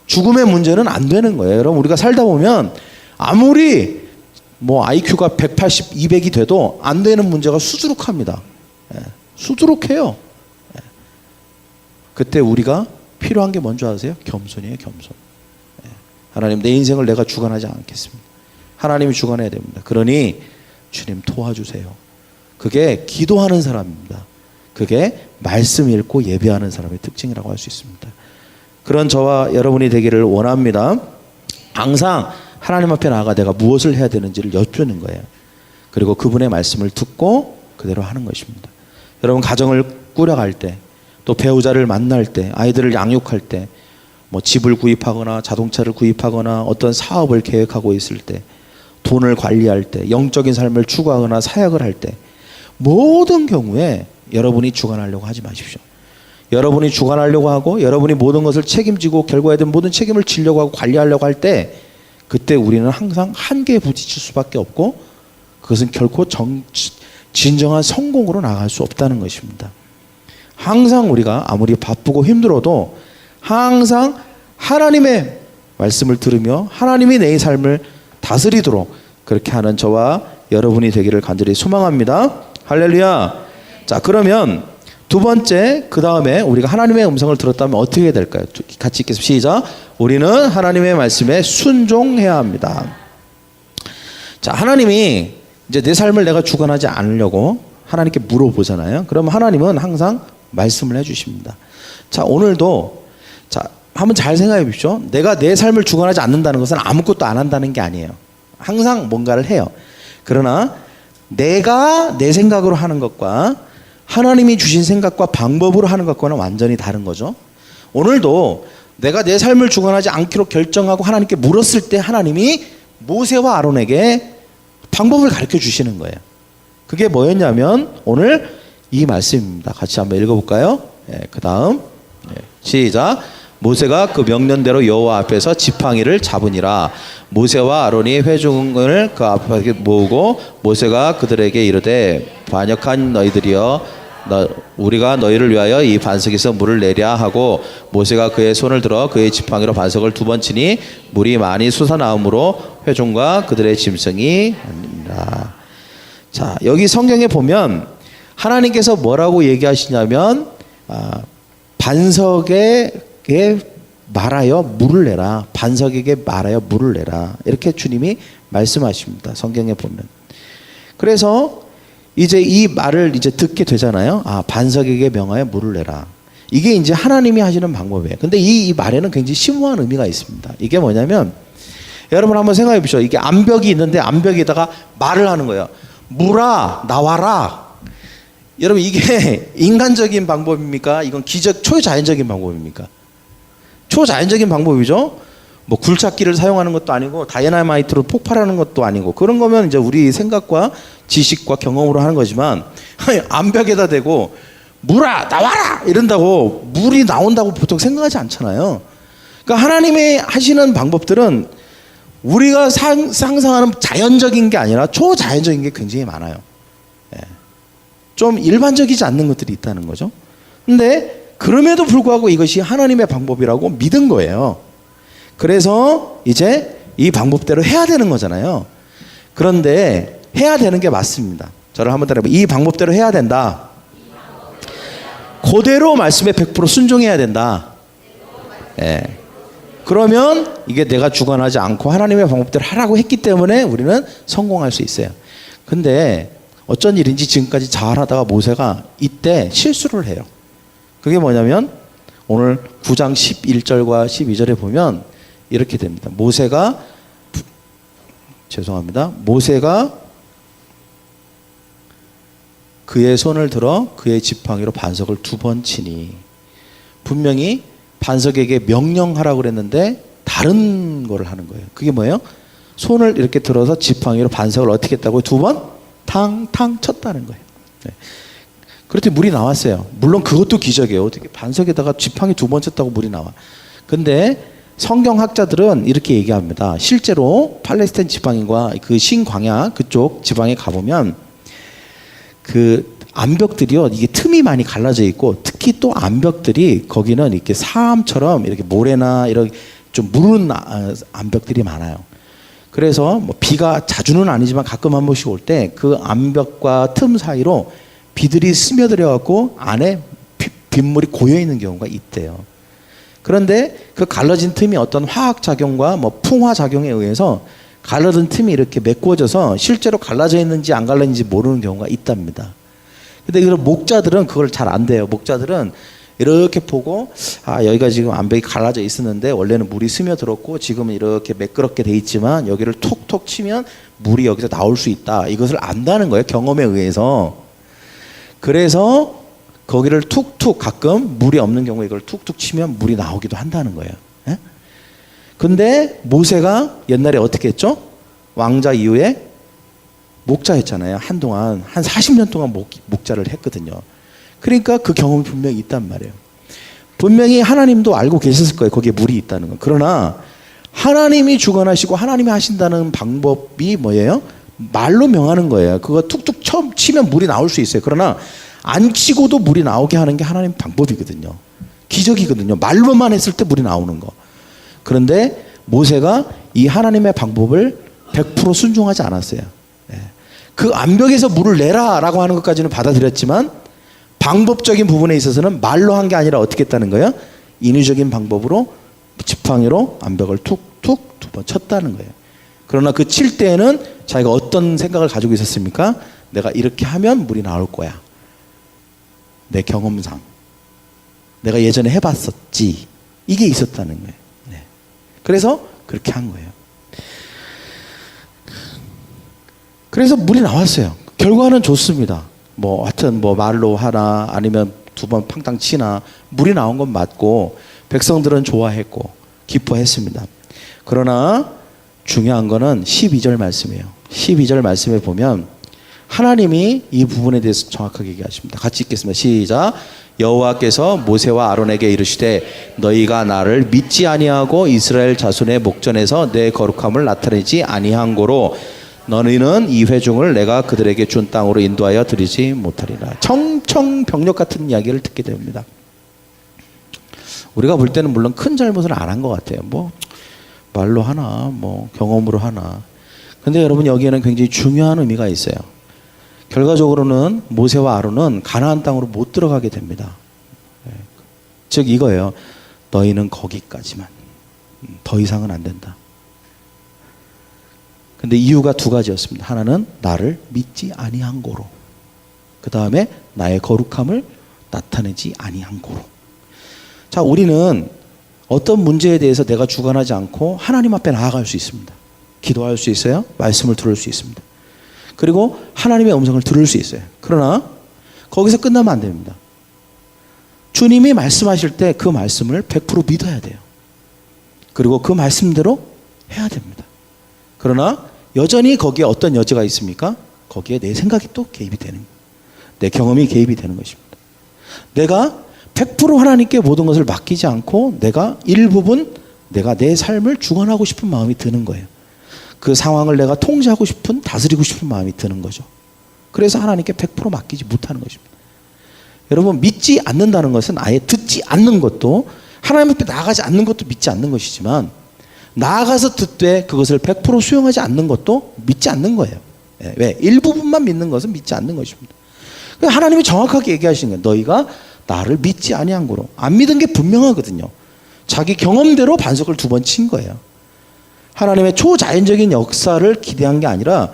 죽음의 문제는 안 되는 거예요. 여러분, 우리가 살다 보면 아무리 IQ가 180, 200이 돼도 안 되는 문제가 수두룩합니다. 수두룩해요. 그때 우리가 필요한 게 뭔지 아세요? 겸손이에요. 겸손. 하나님, 내 인생을 내가 주관하지 않겠습니다. 하나님이 주관해야 됩니다. 그러니 주님 도와주세요. 그게 기도하는 사람입니다. 그게 말씀 읽고 예배하는 사람의 특징이라고 할 수 있습니다. 그런 저와 여러분이 되기를 원합니다. 항상 하나님 앞에 나아가 내가 무엇을 해야 되는지를 여쭈는 거예요. 그리고 그분의 말씀을 듣고 그대로 하는 것입니다. 여러분, 가정을 꾸려갈 때, 또 배우자를 만날 때, 아이들을 양육할 때, 집을 구입하거나 자동차를 구입하거나 어떤 사업을 계획하고 있을 때, 돈을 관리할 때, 영적인 삶을 추구하거나 사역을 할 때, 모든 경우에 여러분이 주관하려고 하지 마십시오. 여러분이 주관하려고 하고 여러분이 모든 것을 책임지고 결과에 대한 모든 책임을 지려고 하고 관리하려고 할 때, 그때 우리는 항상 한계에 부딪힐 수밖에 없고 그것은 결코 진정한 성공으로 나갈 수 없다는 것입니다. 항상 우리가 아무리 바쁘고 힘들어도 항상 하나님의 말씀을 들으며 하나님이 내 삶을 다스리도록 그렇게 하는 저와 여러분이 되기를 간절히 소망합니다. 할렐루야. 자, 그러면 두 번째, 그 다음에 우리가 하나님의 음성을 들었다면 어떻게 해야 될까요? 같이 읽겠습니다. 시작. 우리는 하나님의 말씀에 순종해야 합니다. 자, 하나님이 이제 내 삶을 내가 주관하지 않으려고 하나님께 물어보잖아요. 그러면 하나님은 항상 말씀을 해주십니다. 자, 오늘도 자 한번 잘 생각해 보십시오. 내가 내 삶을 주관하지 않는다는 것은 아무것도 안 한다는 게 아니에요. 항상 뭔가를 해요. 그러나 내가 내 생각으로 하는 것과 하나님이 주신 생각과 방법으로 하는 것과는 완전히 다른 거죠. 오늘도 내가 내 삶을 주관하지 않기로 결정하고 하나님께 물었을 때 하나님이 모세와 아론에게 방법을 가르쳐 주시는 거예요. 그게 뭐였냐면 오늘 이 말씀입니다. 같이 한번 읽어볼까요? 그 다음 시작. 모세가 그 명령대로 여호와 앞에서 지팡이를 잡으니라. 모세와 아론이 회중을 그 앞에 모으고 모세가 그들에게 이르되 반역한 너희들이여 우리가 너희를 위하여 이 반석에서 물을 내랴 하고 모세가 그의 손을 들어 그의 지팡이로 반석을 2번 치니 물이 많이 솟아나오므로 회중과 그들의 짐승이 아니라. 자, 여기 성경에 보면 하나님께서 뭐라고 얘기하시냐면 반석에게 말하여 물을 내라. 반석에게 말하여 물을 내라. 이렇게 주님이 말씀하십니다. 성경에 보면. 그래서 이제 이 말을 이제 듣게 되잖아요. 반석에게 명하여 물을 내라. 이게 이제 하나님이 하시는 방법이에요. 근데 이 말에는 굉장히 심오한 의미가 있습니다. 이게 뭐냐면 여러분 한번 생각해 보시죠. 이게 암벽이 있는데 암벽에다가 말을 하는 거예요. 물아 나와라. 여러분 이게 인간적인 방법입니까? 이건 초자연적인 방법입니까? 초자연적인 방법이죠. 뭐 굴착기를 사용하는 것도 아니고 다이너마이트로 폭발하는 것도 아니고 그런 거면 이제 우리 생각과 지식과 경험으로 하는 거지만 암벽에다 대고 물아 나와라 이런다고 물이 나온다고 보통 생각하지 않잖아요. 그러니까 하나님이 하시는 방법들은 우리가 상상하는 자연적인 게 아니라 초자연적인 게 굉장히 많아요. 좀 일반적이지 않는 것들이 있다는 거죠. 근데 그럼에도 불구하고 이것이 하나님의 방법이라고 믿은 거예요. 그래서 이제 이 방법대로 해야 되는 거잖아요. 그런데 해야 되는 게 맞습니다. 저를 한번 따라해봐요. 이 방법대로 해야 된다. 그대로 말씀에 100% 순종해야 된다. 그러면 이게 내가 주관하지 않고 하나님의 방법대로 하라고 했기 때문에 우리는 성공할 수 있어요. 근데 어쩐 일인지 지금까지 잘하다가 모세가 이때 실수를 해요. 그게 뭐냐면 오늘 9장 11절과 12절에 보면 이렇게 됩니다. 모세가 그의 손을 들어 그의 지팡이로 반석을 2번 치니 분명히 반석에게 명령하라고 그랬는데 다른 거를 하는 거예요. 그게 뭐예요? 손을 이렇게 들어서 지팡이로 반석을 어떻게 했다고요? 2번 탕탕 쳤다는 거예요. 그렇더니 물이 나왔어요. 물론 그것도 기적이에요. 어떻게 반석에다가 지팡이 2번 쳤다고 물이 나와. 근데 성경학자들은 이렇게 얘기합니다. 실제로 팔레스타인 지방과 그 신광야 그쪽 지방에 가보면 그 암벽들이요, 이게 틈이 많이 갈라져 있고 특히 또 암벽들이 거기는 이렇게 사암처럼 이렇게 모래나 이렇게 좀 무른 암벽들이 많아요. 그래서 뭐 비가 자주는 아니지만 가끔 한 번씩 올 때 그 암벽과 틈 사이로 비들이 스며들어 갖고 안에 빗물이 고여 있는 경우가 있대요. 그런데 그 갈라진 틈이 어떤 화학 작용과 뭐 풍화 작용에 의해서 갈라진 틈이 이렇게 메꿔져서 실제로 갈라져 있는지 안 갈라졌는지 모르는 경우가 있답니다. 근데 이런 목자들은 그걸 잘 안 돼요. 목자들은 이렇게 보고 여기가 지금 암벽이 갈라져 있었는데 원래는 물이 스며들었고 지금은 이렇게 매끄럽게 돼 있지만 여기를 톡톡 치면 물이 여기서 나올 수 있다. 이것을 안다는 거예요. 경험에 의해서. 그래서 거기를 툭툭 가끔 물이 없는 경우에 이걸 툭툭 치면 물이 나오기도 한다는 거예요. 예? 근데 모세가 옛날에 어떻게 했죠? 왕자 이후에 목자했잖아요. 한동안 한 40년 동안 목자를 했거든요. 그러니까 그 경험이 분명히 있단 말이에요. 분명히 하나님도 알고 계셨을 거예요. 거기에 물이 있다는 거. 그러나 하나님이 주관하시고 하나님이 하신다는 방법이 뭐예요? 말로 명하는 거예요. 그거 툭툭 처음 치면 물이 나올 수 있어요. 그러나 안 치고도 물이 나오게 하는 게 하나님 방법이거든요. 기적이거든요. 말로만 했을 때 물이 나오는 거. 그런데 모세가 이 하나님의 방법을 100% 순종하지 않았어요. 그 암벽에서 물을 내라라고 하는 것까지는 받아들였지만 방법적인 부분에 있어서는 말로 한 게 아니라 어떻게 했다는 거예요? 인위적인 방법으로 지팡이로 암벽을 툭툭 2번 쳤다는 거예요. 그러나 그 칠 때에는 자기가 어떤 생각을 가지고 있었습니까? 내가 이렇게 하면 물이 나올 거야. 내 경험상. 내가 예전에 해봤었지. 이게 있었다는 거예요. 네. 그래서 그렇게 한 거예요. 그래서 물이 나왔어요. 결과는 좋습니다. 뭐 하여튼 뭐 말로 하나 아니면 두 번 팡탕 치나 물이 나온 건 맞고 백성들은 좋아했고 기뻐했습니다. 그러나 중요한 거는 12절 말씀이에요. 12절 말씀에 보면 하나님이 이 부분에 대해서 정확하게 얘기하십니다. 같이 읽겠습니다. 시작. 여호와께서 모세와 아론에게 이르시되 너희가 나를 믿지 아니하고 이스라엘 자손의 목전에서 내 거룩함을 나타내지 아니한 고로 너희는 이 회중을 내가 그들에게 준 땅으로 인도하여 드리지 못하리라. 청청병력 같은 이야기를 듣게 됩니다. 우리가 볼 때는 물론 큰 잘못을 안 한 것 같아요. 뭐 말로 하나 뭐 경험으로 하나. 근데 여러분 여기에는 굉장히 중요한 의미가 있어요. 결과적으로는 모세와 아론은 가나안 땅으로 못 들어가게 됩니다. 즉 이거예요. 너희는 거기까지만. 더 이상은 안 된다. 근데 이유가 두 가지였습니다. 하나는 나를 믿지 아니한 고로. 그 다음에 나의 거룩함을 나타내지 아니한 고로. 자, 우리는 어떤 문제에 대해서 내가 주관하지 않고 하나님 앞에 나아갈 수 있습니다. 기도할 수 있어요. 말씀을 들을 수 있습니다. 그리고 하나님의 음성을 들을 수 있어요. 그러나 거기서 끝나면 안 됩니다. 주님이 말씀하실 때 그 말씀을 100% 믿어야 돼요. 그리고 그 말씀대로 해야 됩니다. 그러나 여전히 거기에 어떤 여지가 있습니까? 거기에 내 생각이 또 개입이 되는 거예요. 내 경험이 개입이 되는 것입니다. 내가 100% 하나님께 모든 것을 맡기지 않고 내가 일부분 내가 내 삶을 주관하고 싶은 마음이 드는 거예요. 그 상황을 내가 통제하고 싶은, 다스리고 싶은 마음이 드는 거죠. 그래서 하나님께 100% 맡기지 못하는 것입니다. 여러분, 믿지 않는다는 것은 아예 듣지 않는 것도, 하나님 앞에 나아가지 않는 것도 믿지 않는 것이지만, 나아가서 듣되 그것을 100% 수용하지 않는 것도 믿지 않는 거예요. 왜? 일부분만 믿는 것은 믿지 않는 것입니다. 하나님이 정확하게 얘기하시는 거예요. 너희가 나를 믿지 아니한 고로. 안 믿은 게 분명하거든요. 자기 경험대로 반석을 2번 친 거예요. 하나님의 초자연적인 역사를 기대한 게 아니라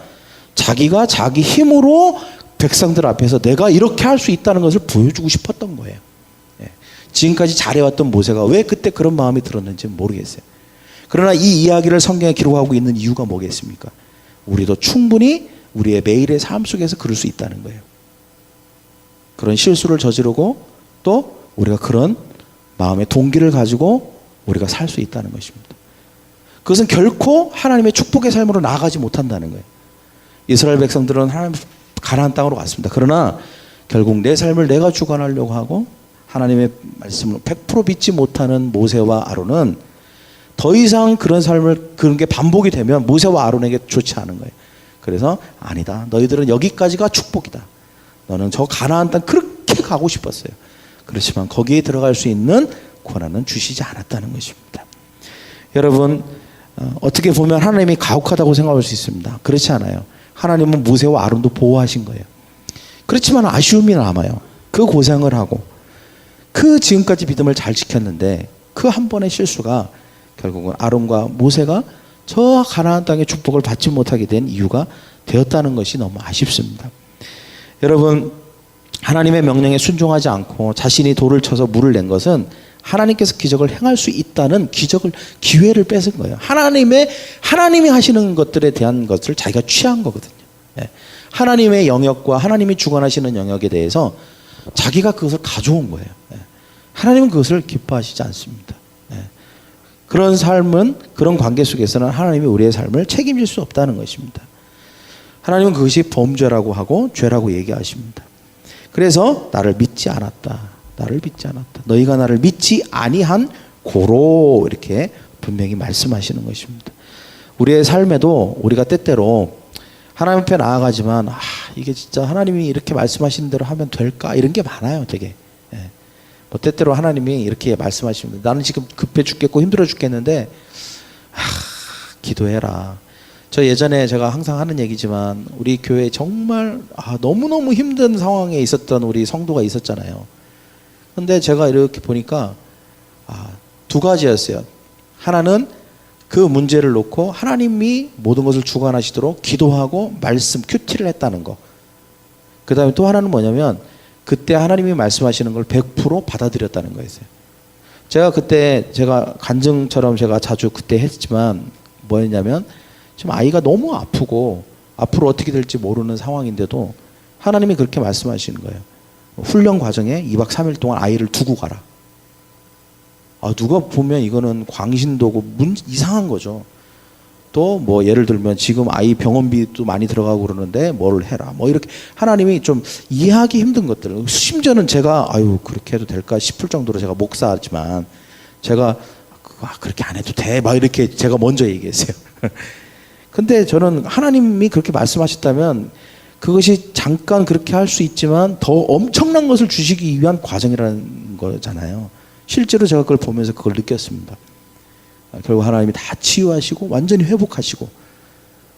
자기가 자기 힘으로 백성들 앞에서 내가 이렇게 할 수 있다는 것을 보여주고 싶었던 거예요. 지금까지 잘해왔던 모세가 왜 그때 그런 마음이 들었는지 모르겠어요. 그러나 이 이야기를 성경에 기록하고 있는 이유가 뭐겠습니까? 우리도 충분히 우리의 매일의 삶 속에서 그럴 수 있다는 거예요. 그런 실수를 저지르고 또 우리가 그런 마음의 동기를 가지고 우리가 살 수 있다는 것입니다. 그것은 결코 하나님의 축복의 삶으로 나아가지 못한다는 거예요. 이스라엘 백성들은 하나님 가나안 땅으로 갔습니다. 그러나 결국 내 삶을 내가 주관하려고 하고 하나님의 말씀을 100% 믿지 못하는 모세와 아론은 더 이상 그런 삶을, 그런 게 반복이 되면 모세와 아론에게 좋지 않은 거예요. 그래서 아니다. 너희들은 여기까지가 축복이다. 너는 저 가나안 땅 그렇게 가고 싶었어요. 그렇지만 거기에 들어갈 수 있는 권한은 주시지 않았다는 것입니다. 여러분, 어떻게 보면 하나님이 가혹하다고 생각할 수 있습니다. 그렇지 않아요. 하나님은 모세와 아론도 보호하신 거예요. 그렇지만 아쉬움이 남아요. 그 고생을 하고 그 지금까지 믿음을 잘 지켰는데 그 한 번의 실수가 결국은 아론과 모세가 저 가나안 땅의 축복을 받지 못하게 된 이유가 되었다는 것이 너무 아쉽습니다. 여러분, 하나님의 명령에 순종하지 않고 자신이 돌을 쳐서 물을 낸 것은 하나님께서 기적을 행할 수 있다는 기회를 뺏은 거예요. 하나님이 하시는 것들에 대한 것을 자기가 취한 거거든요. 하나님의 영역과 하나님이 주관하시는 영역에 대해서 자기가 그것을 가져온 거예요. 하나님은 그것을 기뻐하시지 않습니다. 그런 삶은, 그런 관계 속에서는 하나님이 우리의 삶을 책임질 수 없다는 것입니다. 하나님은 그것이 범죄라고 하고 죄라고 얘기하십니다. 그래서 나를 믿지 않았다. 나를 믿지 않았다. 너희가 나를 믿지 아니한 고로 이렇게 분명히 말씀하시는 것입니다. 우리의 삶에도 우리가 때때로 하나님 앞에 나아가지만 이게 진짜 하나님이 이렇게 말씀하시는 대로 하면 될까? 이런 게 많아요, 되게. 뭐 때때로 하나님이 이렇게 말씀하십니다. 나는 지금 급해 죽겠고 힘들어 죽겠는데 기도해라. 저 예전에 제가 항상 하는 얘기지만 우리 교회에 정말 너무너무 힘든 상황에 있었던 우리 성도가 있었잖아요. 근데 제가 이렇게 보니까 두 가지였어요. 하나는 그 문제를 놓고 하나님이 모든 것을 주관하시도록 기도하고 말씀 큐티를 했다는 거. 그 다음에 또 하나는 뭐냐면 그때 하나님이 말씀하시는 걸 100% 받아들였다는 거였어요. 제가 그때 제가 간증처럼 제가 자주 그때 했지만 뭐였냐면 지금 아이가 너무 아프고 앞으로 어떻게 될지 모르는 상황인데도 하나님이 그렇게 말씀하시는 거예요. 훈련 과정에 2박 3일 동안 아이를 두고 가라. 누가 보면 이거는 광신도고 이상한 거죠. 또 뭐 예를 들면 지금 아이 병원비도 많이 들어가고 그러는데 뭘 해라. 뭐 이렇게 하나님이 좀 이해하기 힘든 것들. 심지어는 제가 그렇게 해도 될까 싶을 정도로 제가 목사지만 제가 그렇게 안 해도 돼. 막 이렇게 제가 먼저 얘기했어요. 근데 저는 하나님이 그렇게 말씀하셨다면 그것이 잠깐 그렇게 할 수 있지만 더 엄청난 것을 주시기 위한 과정이라는 거잖아요. 실제로 제가 그걸 보면서 그걸 느꼈습니다. 결국 하나님이 다 치유하시고 완전히 회복하시고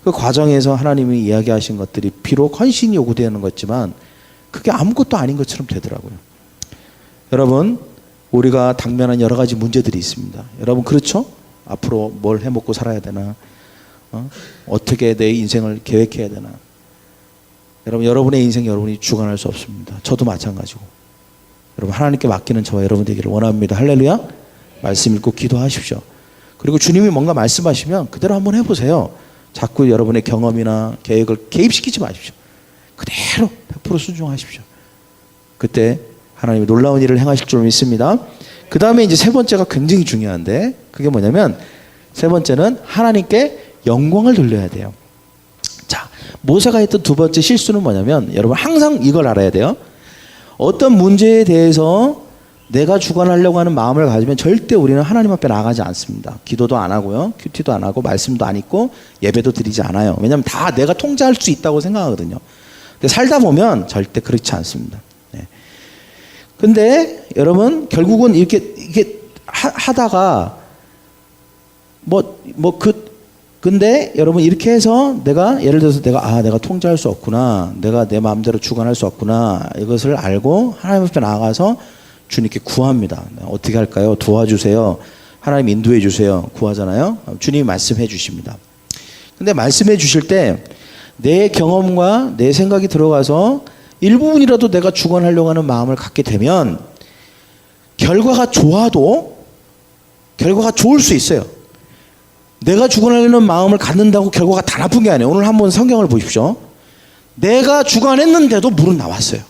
그 과정에서 하나님이 이야기하신 것들이 비록 헌신이 요구되는 것지만 그게 아무것도 아닌 것처럼 되더라고요. 여러분, 우리가 당면한 여러 가지 문제들이 있습니다. 여러분 그렇죠? 앞으로 뭘 해먹고 살아야 되나? 어떻게 내 인생을 계획해야 되나? 여러분, 여러분의 인생 여러분이 주관할 수 없습니다. 저도 마찬가지고. 여러분, 하나님께 맡기는 저와 여러분 되기를 원합니다. 할렐루야. 말씀 읽고 기도하십시오. 그리고 주님이 뭔가 말씀하시면 그대로 한번 해보세요. 자꾸 여러분의 경험이나 계획을 개입시키지 마십시오. 그대로 100% 순종하십시오. 그때 하나님이 놀라운 일을 행하실 줄 믿습니다. 그 다음에 이제 세 번째가 굉장히 중요한데 그게 뭐냐면 세 번째는 하나님께 영광을 돌려야 돼요. 자, 모세가 했던 두 번째 실수는 뭐냐면 여러분 항상 이걸 알아야 돼요. 어떤 문제에 대해서 내가 주관하려고 하는 마음을 가지면 절대 우리는 하나님 앞에 나가지 않습니다. 기도도 안 하고요. 큐티도 안 하고 말씀도 안 읽고 예배도 드리지 않아요. 왜냐하면 다 내가 통제할 수 있다고 생각하거든요. 근데 살다 보면 절대 그렇지 않습니다. 네. 근데 여러분 결국은 이렇게 하다가 근데 여러분 이렇게 해서 내가 예를 들어서 내가 통제할 수 없구나. 내가 내 마음대로 주관할 수 없구나. 이것을 알고 하나님 앞에 나가서 주님께 구합니다. 어떻게 할까요? 도와주세요. 하나님 인도해 주세요. 구하잖아요. 주님이 말씀해 주십니다. 근데 말씀해 주실 때 내 경험과 내 생각이 들어가서 일부분이라도 내가 주관하려고 하는 마음을 갖게 되면 결과가 좋아도 결과가 좋을 수 있어요. 내가 주관하려는 마음을 갖는다고 결과가 다 나쁜 게 아니에요. 오늘 한번 성경을 보십시오. 내가 주관했는데도 물은 나왔어요.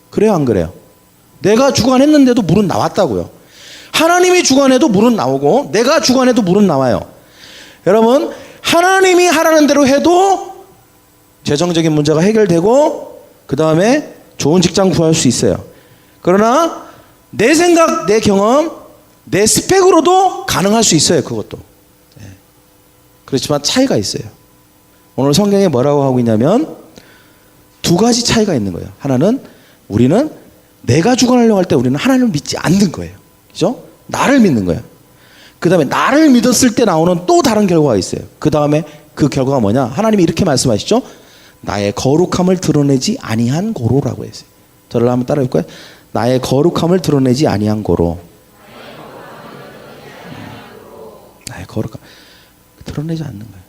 그래요, 안 그래요? 내가 주관했는데도 물은 나왔다고요. 하나님이 주관해도 물은 나오고 내가 주관해도 물은 나와요. 여러분, 하나님이 하라는 대로 해도 재정적인 문제가 해결되고 그 다음에 좋은 직장 구할 수 있어요. 그러나 내 생각, 내 경험, 내 스펙으로도 가능할 수 있어요. 그것도. 그렇지만 차이가 있어요. 오늘 성경에 뭐라고 하고 있냐면 두 가지 차이가 있는 거예요. 하나는 우리는 내가 주관하려고 할 때 우리는 하나님을 믿지 않는 거예요. 그죠? 나를 믿는 거예요. 그 다음에 나를 믿었을 때 나오는 또 다른 결과가 있어요. 그 다음에 그 결과가 뭐냐? 하나님이 이렇게 말씀하시죠. 나의 거룩함을 드러내지 아니한 고로라고 했어요. 저를 한번 따라해 볼까요? 나의 거룩함을 드러내지 아니한 고로. 나의 거룩함 드러내지 않는 거예요.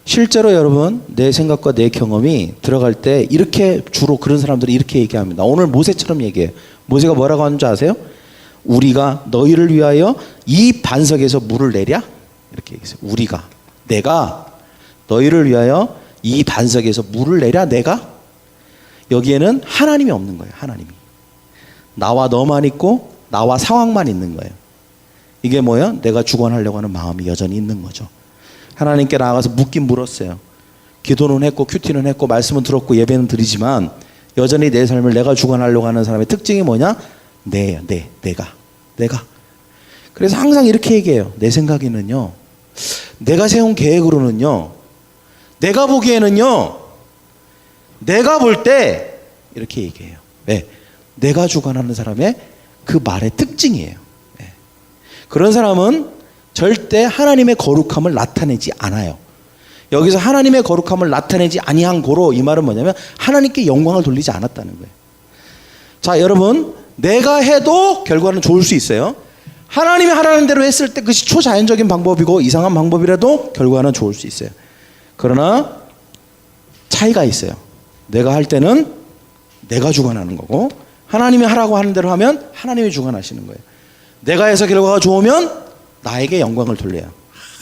실제로 여러분 내 생각과 내 경험이 들어갈 때 이렇게 주로 그런 사람들이 이렇게 얘기합니다. 오늘 모세처럼 얘기해요. 모세가 뭐라고 하는 줄 아세요? 우리가 너희를 위하여 이 반석에서 물을 내랴? 이렇게 얘기했어요. 우리가, 내가 너희를 위하여 이 반석에서 물을 내랴? 내가? 여기에는 하나님이 없는 거예요. 하나님이. 나와 너만 있고 나와 상황만 있는 거예요. 이게 뭐예요? 내가 주관하려고 하는 마음이 여전히 있는 거죠. 하나님께 나아가서 묻긴 물었어요. 기도는 했고 큐티는 했고 말씀은 들었고 예배는 드리지만 여전히 내 삶을 내가 주관하려고 하는 사람의 특징이 뭐냐? 내가. 그래서 항상 이렇게 얘기해요. 내 생각에는요. 내가 세운 계획으로는요. 내가 보기에는요. 내가 볼 때 이렇게 얘기해요. 네. 내가 주관하는 사람의 그 말의 특징이에요. 네. 그런 사람은 절대 하나님의 거룩함을 나타내지 않아요. 여기서 하나님의 거룩함을 나타내지 아니한 고로 이 말은 뭐냐면 하나님께 영광을 돌리지 않았다는 거예요. 자, 여러분 내가 해도 결과는 좋을 수 있어요. 하나님이 하라는 대로 했을 때 그것이 초자연적인 방법이고 이상한 방법이라도 결과는 좋을 수 있어요. 그러나 차이가 있어요. 내가 할 때는 내가 주관하는 거고 하나님이 하라고 하는 대로 하면 하나님이 주관하시는 거예요. 내가 해서 결과가 좋으면 나에게 영광을 돌려요.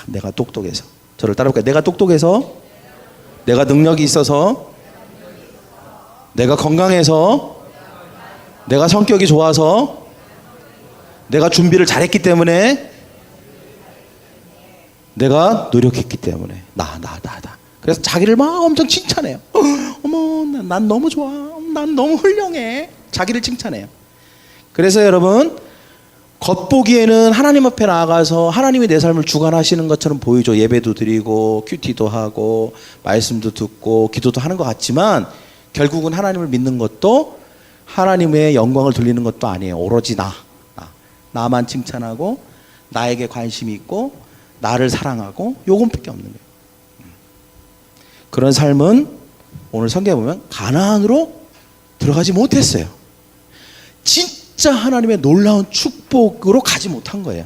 내가 똑똑해서. 저를 따라볼까요? 내가 똑똑해서, 내가 능력이 있어서, 내가 건강해서, 내가 성격이 좋아서, 내가 준비를 잘했기 때문에, 내가 노력했기 때문에, 나. 그래서 자기를 막 엄청 칭찬해요. 어머, 난 너무 좋아. 난 너무 훌륭해. 자기를 칭찬해요. 그래서 여러분, 겉보기에는 하나님 앞에 나아가서 하나님이 내 삶을 주관하시는 것처럼 보이죠. 예배도 드리고 큐티도 하고 말씀도 듣고 기도도 하는 것 같지만 결국은 하나님을 믿는 것도 하나님의 영광을 돌리는 것도 아니에요. 오로지 나만 칭찬하고 나에게 관심이 있고 나를 사랑하고 요것밖에 없는 거예요. 그런 삶은 오늘 성경에 보면 가나안으로 들어가지 못했어요. 진짜 하나님의 놀라운 축복으로 가지 못한 거예요.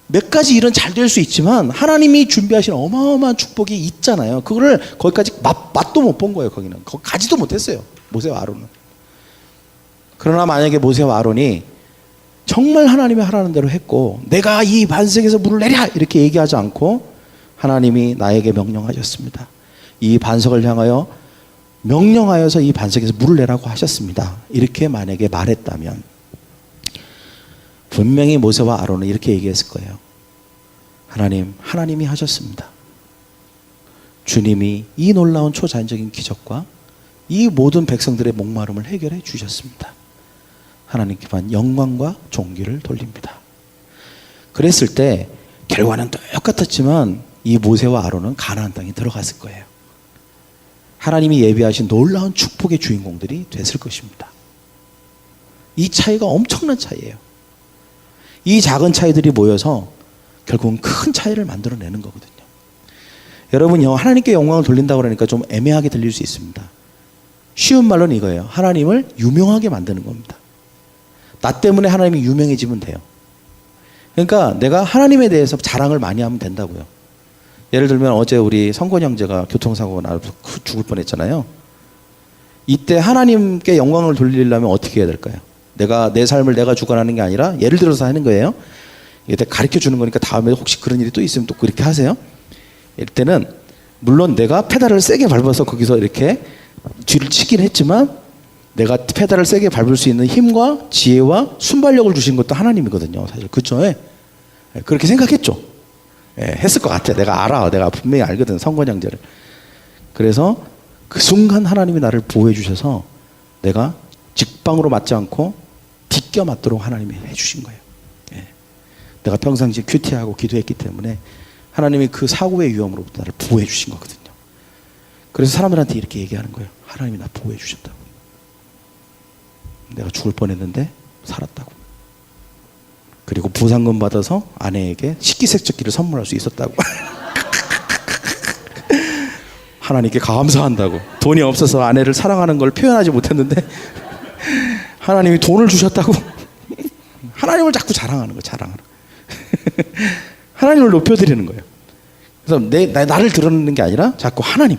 몇 가지 일은 잘 될 수 있지만 하나님이 준비하신 어마어마한 축복이 있잖아요. 그거를 거기까지 맛도 못 본 거예요. 거기는 거기 가지도 못했어요. 모세와 아론은. 그러나 만약에 모세와 아론이 정말 하나님이 하라는 대로 했고 내가 이 반석에서 물을 내랴 이렇게 얘기하지 않고 하나님이 나에게 명령하셨습니다. 이 반석을 향하여 명령하여서 이 반석에서 물을 내라고 하셨습니다. 이렇게 만약에 말했다면 분명히 모세와 아론은 이렇게 얘기했을 거예요. 하나님이 하셨습니다. 주님이 이 놀라운 초자연적인 기적과 이 모든 백성들의 목마름을 해결해 주셨습니다. 하나님께만 영광과 존귀를 돌립니다. 그랬을 때 결과는 똑같았지만 이 모세와 아론은 가나안 땅에 들어갔을 거예요. 하나님이 예비하신 놀라운 축복의 주인공들이 됐을 것입니다. 이 차이가 엄청난 차이예요. 이 작은 차이들이 모여서 결국은 큰 차이를 만들어내는 거거든요. 여러분요, 하나님께 영광을 돌린다고 그러니까 좀 애매하게 들릴 수 있습니다. 쉬운 말로는 이거예요. 하나님을 유명하게 만드는 겁니다. 나 때문에 하나님이 유명해지면 돼요. 그러니까 내가 하나님에 대해서 자랑을 많이 하면 된다고요. 예를 들면 어제 우리 성권 형제가 교통사고가 나서 죽을 뻔했잖아요. 이때 하나님께 영광을 돌리려면 어떻게 해야 될까요? 내 삶을 내가 주관하는 게 아니라 예를 들어서 하는 거예요. 이때 가르쳐 주는 거니까 다음에 혹시 그런 일이 또 있으면 또 그렇게 하세요. 이때는 물론 내가 페달을 세게 밟아서 거기서 이렇게 뒤를 치긴 했지만 내가 페달을 세게 밟을 수 있는 힘과 지혜와 순발력을 주신 것도 하나님이거든요. 사실 그렇죠? 그렇게 생각했죠. 했을 것 같아. 내가 알아. 내가 분명히 알거든. 성권 형제를. 그래서 그 순간 하나님이 나를 보호해 주셔서 내가 직방으로 맞지 않고 빗겨 맞도록 하나님이 해주신 거예요. 내가 평상시에 큐티하고 기도했기 때문에 하나님이 그 사고의 위험으로부터 나를 보호해 주신 거거든요. 그래서 사람들한테 이렇게 얘기하는 거예요. 하나님이 나 보호해 주셨다고. 내가 죽을 뻔했는데 살았다고. 그리고 부상금 받아서 아내에게 식기세척기를 선물할 수 있었다고. 하나님께 감사한다고. 돈이 없어서 아내를 사랑하는 걸 표현하지 못했는데 하나님이 돈을 주셨다고. 하나님을 자꾸 자랑하는 거예요. 자랑하는 거. 하나님을 높여드리는 거예요. 그래서 나를 드러내는 게 아니라 자꾸 하나님,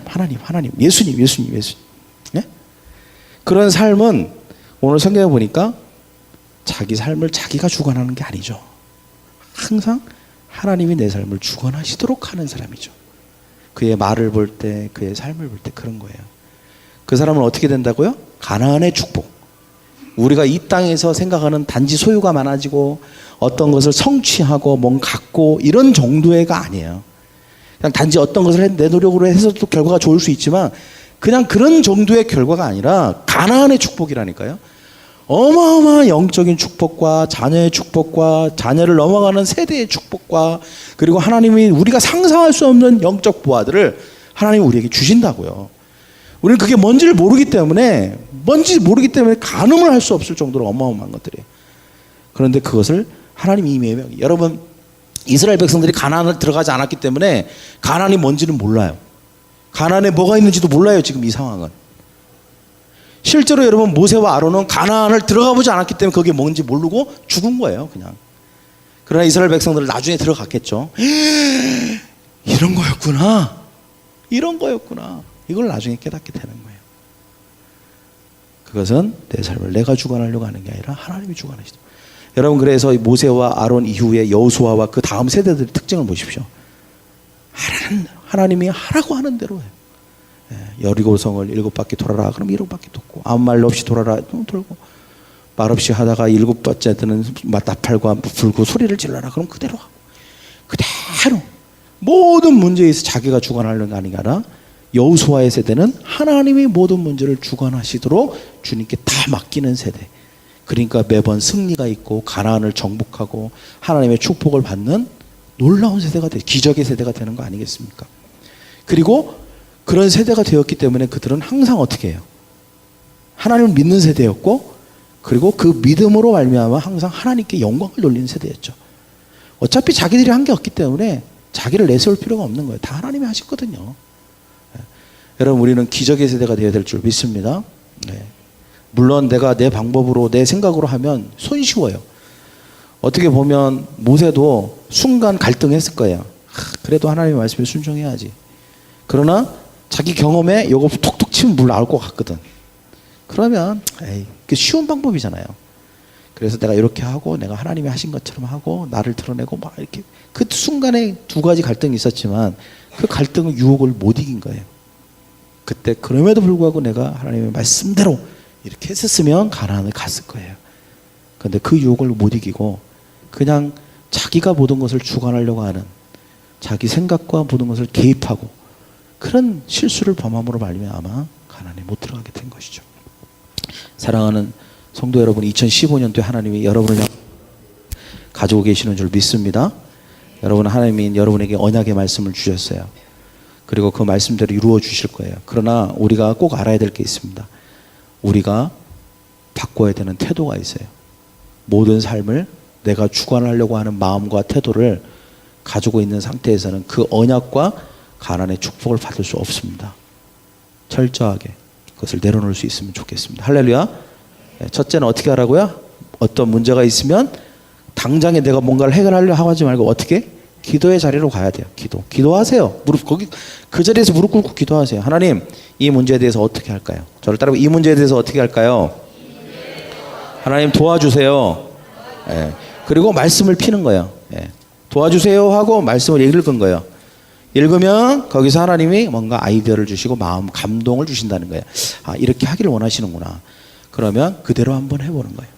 예수님. 네? 그런 삶은 오늘 성경에 보니까 자기 삶을 자기가 주관하는 게 아니죠. 항상 하나님이 내 삶을 주관하시도록 하는 사람이죠. 그의 말을 볼 때, 그의 삶을 볼 때 그런 거예요. 그 사람은 어떻게 된다고요? 가나안의 축복. 우리가 이 땅에서 생각하는 단지 소유가 많아지고 어떤 것을 성취하고 뭔가 갖고 이런 정도의가 아니에요. 그냥 단지 어떤 것을 내 노력으로 해서도 결과가 좋을 수 있지만 그냥 그런 정도의 결과가 아니라 가나안의 축복이라니까요. 어마어마한 영적인 축복과 자녀의 축복과 자녀를 넘어가는 세대의 축복과 그리고 하나님이 우리가 상상할 수 없는 영적 보화들을 하나님이 우리에게 주신다고요. 우리는 그게 뭔지를 모르기 때문에 가늠을 할 수 없을 정도로 어마어마한 것들이에요. 그런데 그것을 하나님이 이미 여러분 이스라엘 백성들이 가나안을 들어가지 않았기 때문에 가나안이 뭔지는 몰라요. 가나안에 뭐가 있는지도 몰라요. 지금 이 상황은. 실제로 여러분 모세와 아론은 가나안을 들어가 보지 않았기 때문에 그게 뭔지 모르고 죽은 거예요. 그냥. 그러나 이스라엘 백성들은 나중에 들어갔겠죠. 이런 거였구나. 이걸 나중에 깨닫게 되는 거예요. 그것은 내 삶을 내가 주관하려고 하는 게 아니라 하나님이 주관하시다. 여러분, 그래서 모세와 아론 이후에 여호수아와 그 다음 세대들의 특징을 보십시오. 하나님이 하라고 하는 대로 해요. 여리고성을 7바퀴 돌아라 그럼 7바퀴 돕고, 아무 말 없이 돌아라 돌고, 말 없이 하다가 7번째 때는 나팔과 불고 소리를 질러라 그럼 그대로 하고, 그대로 모든 문제에서 자기가 주관하려는 게 아니라 여호수아의 세대는 하나님이 모든 문제를 주관하시도록 주님께 다 맡기는 세대. 그러니까 매번 승리가 있고 가나안을 정복하고 하나님의 축복을 받는 놀라운 세대가 기적의 세대가 되는 거 아니겠습니까? 그리고 그런 세대가 되었기 때문에 그들은 항상 어떻게 해요? 하나님을 믿는 세대였고, 그리고 그 믿음으로 말미암아 항상 하나님께 영광을 돌리는 세대였죠. 어차피 자기들이 한 게 없기 때문에 자기를 내세울 필요가 없는 거예요. 다 하나님이 하셨거든요. 여러분, 우리는 기적의 세대가 되어야 될 줄 믿습니다. 물론 내가 내 방법으로 내 생각으로 하면 손쉬워요. 어떻게 보면 모세도 순간 갈등했을 거예요. 그래도 하나님의 말씀에 순종해야지. 그러나 자기 경험에 요거 톡톡 치면 물 나올 것 같거든. 그러면 그 쉬운 방법이잖아요. 그래서 내가 이렇게 하고 내가 하나님이 하신 것처럼 하고 나를 드러내고 막 이렇게, 그 순간에 두 가지 갈등이 있었지만 그 갈등은 유혹을 못 이긴 거예요. 그때 그럼에도 불구하고 내가 하나님의 말씀대로 이렇게 했었으면 가나안을 갔을 거예요. 그런데 그 유혹을 못 이기고 그냥 자기가 모든 것을 주관하려고 하는, 자기 생각과 모든 것을 개입하고 그런 실수를 범함으로 말미암아 가나안에 못 들어가게 된 것이죠. 사랑하는 성도 여러분, 2015년도에 하나님이 여러분을 가지고 계시는 줄 믿습니다. 여러분, 하나님이 여러분에게 언약의 말씀을 주셨어요. 그리고 그 말씀대로 이루어 주실 거예요. 그러나 우리가 꼭 알아야 될 게 있습니다. 우리가 바꿔야 되는 태도가 있어요. 모든 삶을 내가 주관하려고 하는 마음과 태도를 가지고 있는 상태에서는 그 언약과 가나안의 축복을 받을 수 없습니다. 철저하게 그것을 내려놓을 수 있으면 좋겠습니다. 할렐루야. 첫째는 어떻게 하라고요? 어떤 문제가 있으면 당장에 내가 뭔가를 해결하려고 하지 말고 어떻게? 기도의 자리로 가야 돼요. 기도하세요. 거기 그 자리에서 무릎 꿇고 기도하세요. 하나님, 이 문제에 대해서 어떻게 할까요? 저를 따르고, 이 문제에 대해서 어떻게 할까요? 하나님 도와주세요. 그리고 말씀을 피는 거예요. 도와주세요 하고 말씀을 읽은 거예요. 읽으면 거기서 하나님이 뭔가 아이디어를 주시고 마음 감동을 주신다는 거예요. 아, 이렇게 하기를 원하시는구나. 그러면 그대로 한번 해보는 거예요.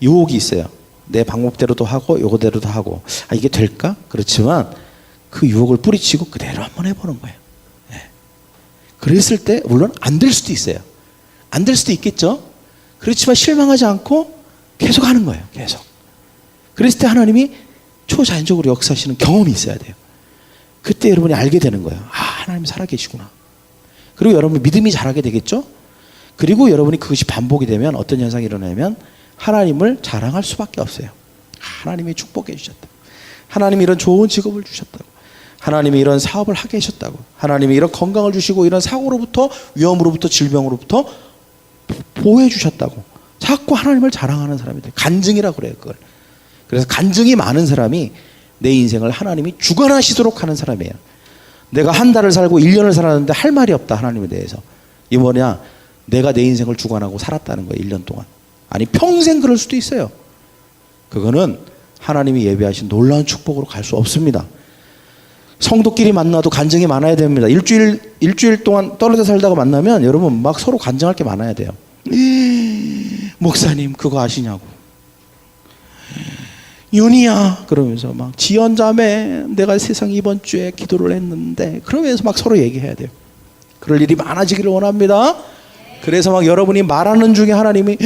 유혹이 있어요. 내 방법대로도 하고 요거대로도 하고, 아, 이게 될까? 그렇지만 그 유혹을 뿌리치고 그대로 한번 해보는 거예요. 그랬을 때 물론 안 될 수도 있어요. 안 될 수도 있겠죠. 그렇지만 실망하지 않고 계속 하는 거예요. 계속. 그랬을 때 하나님이 초자연적으로 역사하시는 경험이 있어야 돼요. 그때 여러분이 알게 되는 거예요. 아, 하나님이 살아계시구나. 그리고 여러분 믿음이 자라게 되겠죠. 그리고 여러분이 그것이 반복이 되면 어떤 현상이 일어나냐면 하나님을 자랑할 수밖에 없어요. 하나님이 축복해 주셨다. 하나님이 이런 좋은 직업을 주셨다고. 하나님이 이런 사업을 하게 하셨다고. 하나님이 이런 건강을 주시고 이런 사고로부터, 위험으로부터, 질병으로부터 보호해 주셨다고. 자꾸 하나님을 자랑하는 사람이 돼요. 간증이라고 그래요, 그걸. 그래서 간증이 많은 사람이 내 인생을 하나님이 주관하시도록 하는 사람이에요. 내가 한 달을 살고 1년을 살았는데 할 말이 없다, 하나님에 대해서. 이 뭐냐? 내가 내 인생을 주관하고 살았다는 거예요, 1년 동안. 아니, 평생 그럴 수도 있어요. 그거는 하나님이 예비하신 놀라운 축복으로 갈 수 없습니다. 성도끼리 만나도 간증이 많아야 됩니다. 일주일 동안 떨어져 살다가 만나면 여러분 막 서로 간증할 게 많아야 돼요. 목사님, 그거 아시냐고. 윤희야, 그러면서 막 지연자매, 내가 세상 이번 주에 기도를 했는데, 그러면서 막 서로 얘기해야 돼요. 그럴 일이 많아지기를 원합니다. 그래서 막 여러분이 말하는 중에 하나님이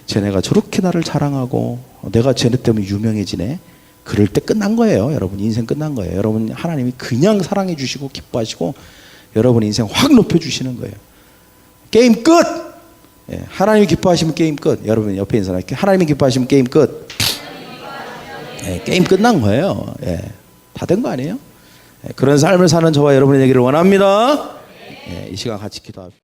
쟤네가 저렇게 나를 자랑하고 내가 쟤네 때문에 유명해지네. 그럴 때 끝난 거예요. 여러분 인생 끝난 거예요. 여러분 하나님이 그냥 사랑해 주시고 기뻐하시고 여러분 인생 확 높여주시는 거예요. 게임 끝. 하나님이 기뻐하시면 게임 끝. 여러분 옆에 있는 사람께 하나님이 기뻐하시면 게임 끝. 게임 끝난 거예요. 다 된 거 아니에요? 그런 삶을 사는 저와 여러분이 되기를 원합니다. 이 시간 같이 기도합시다.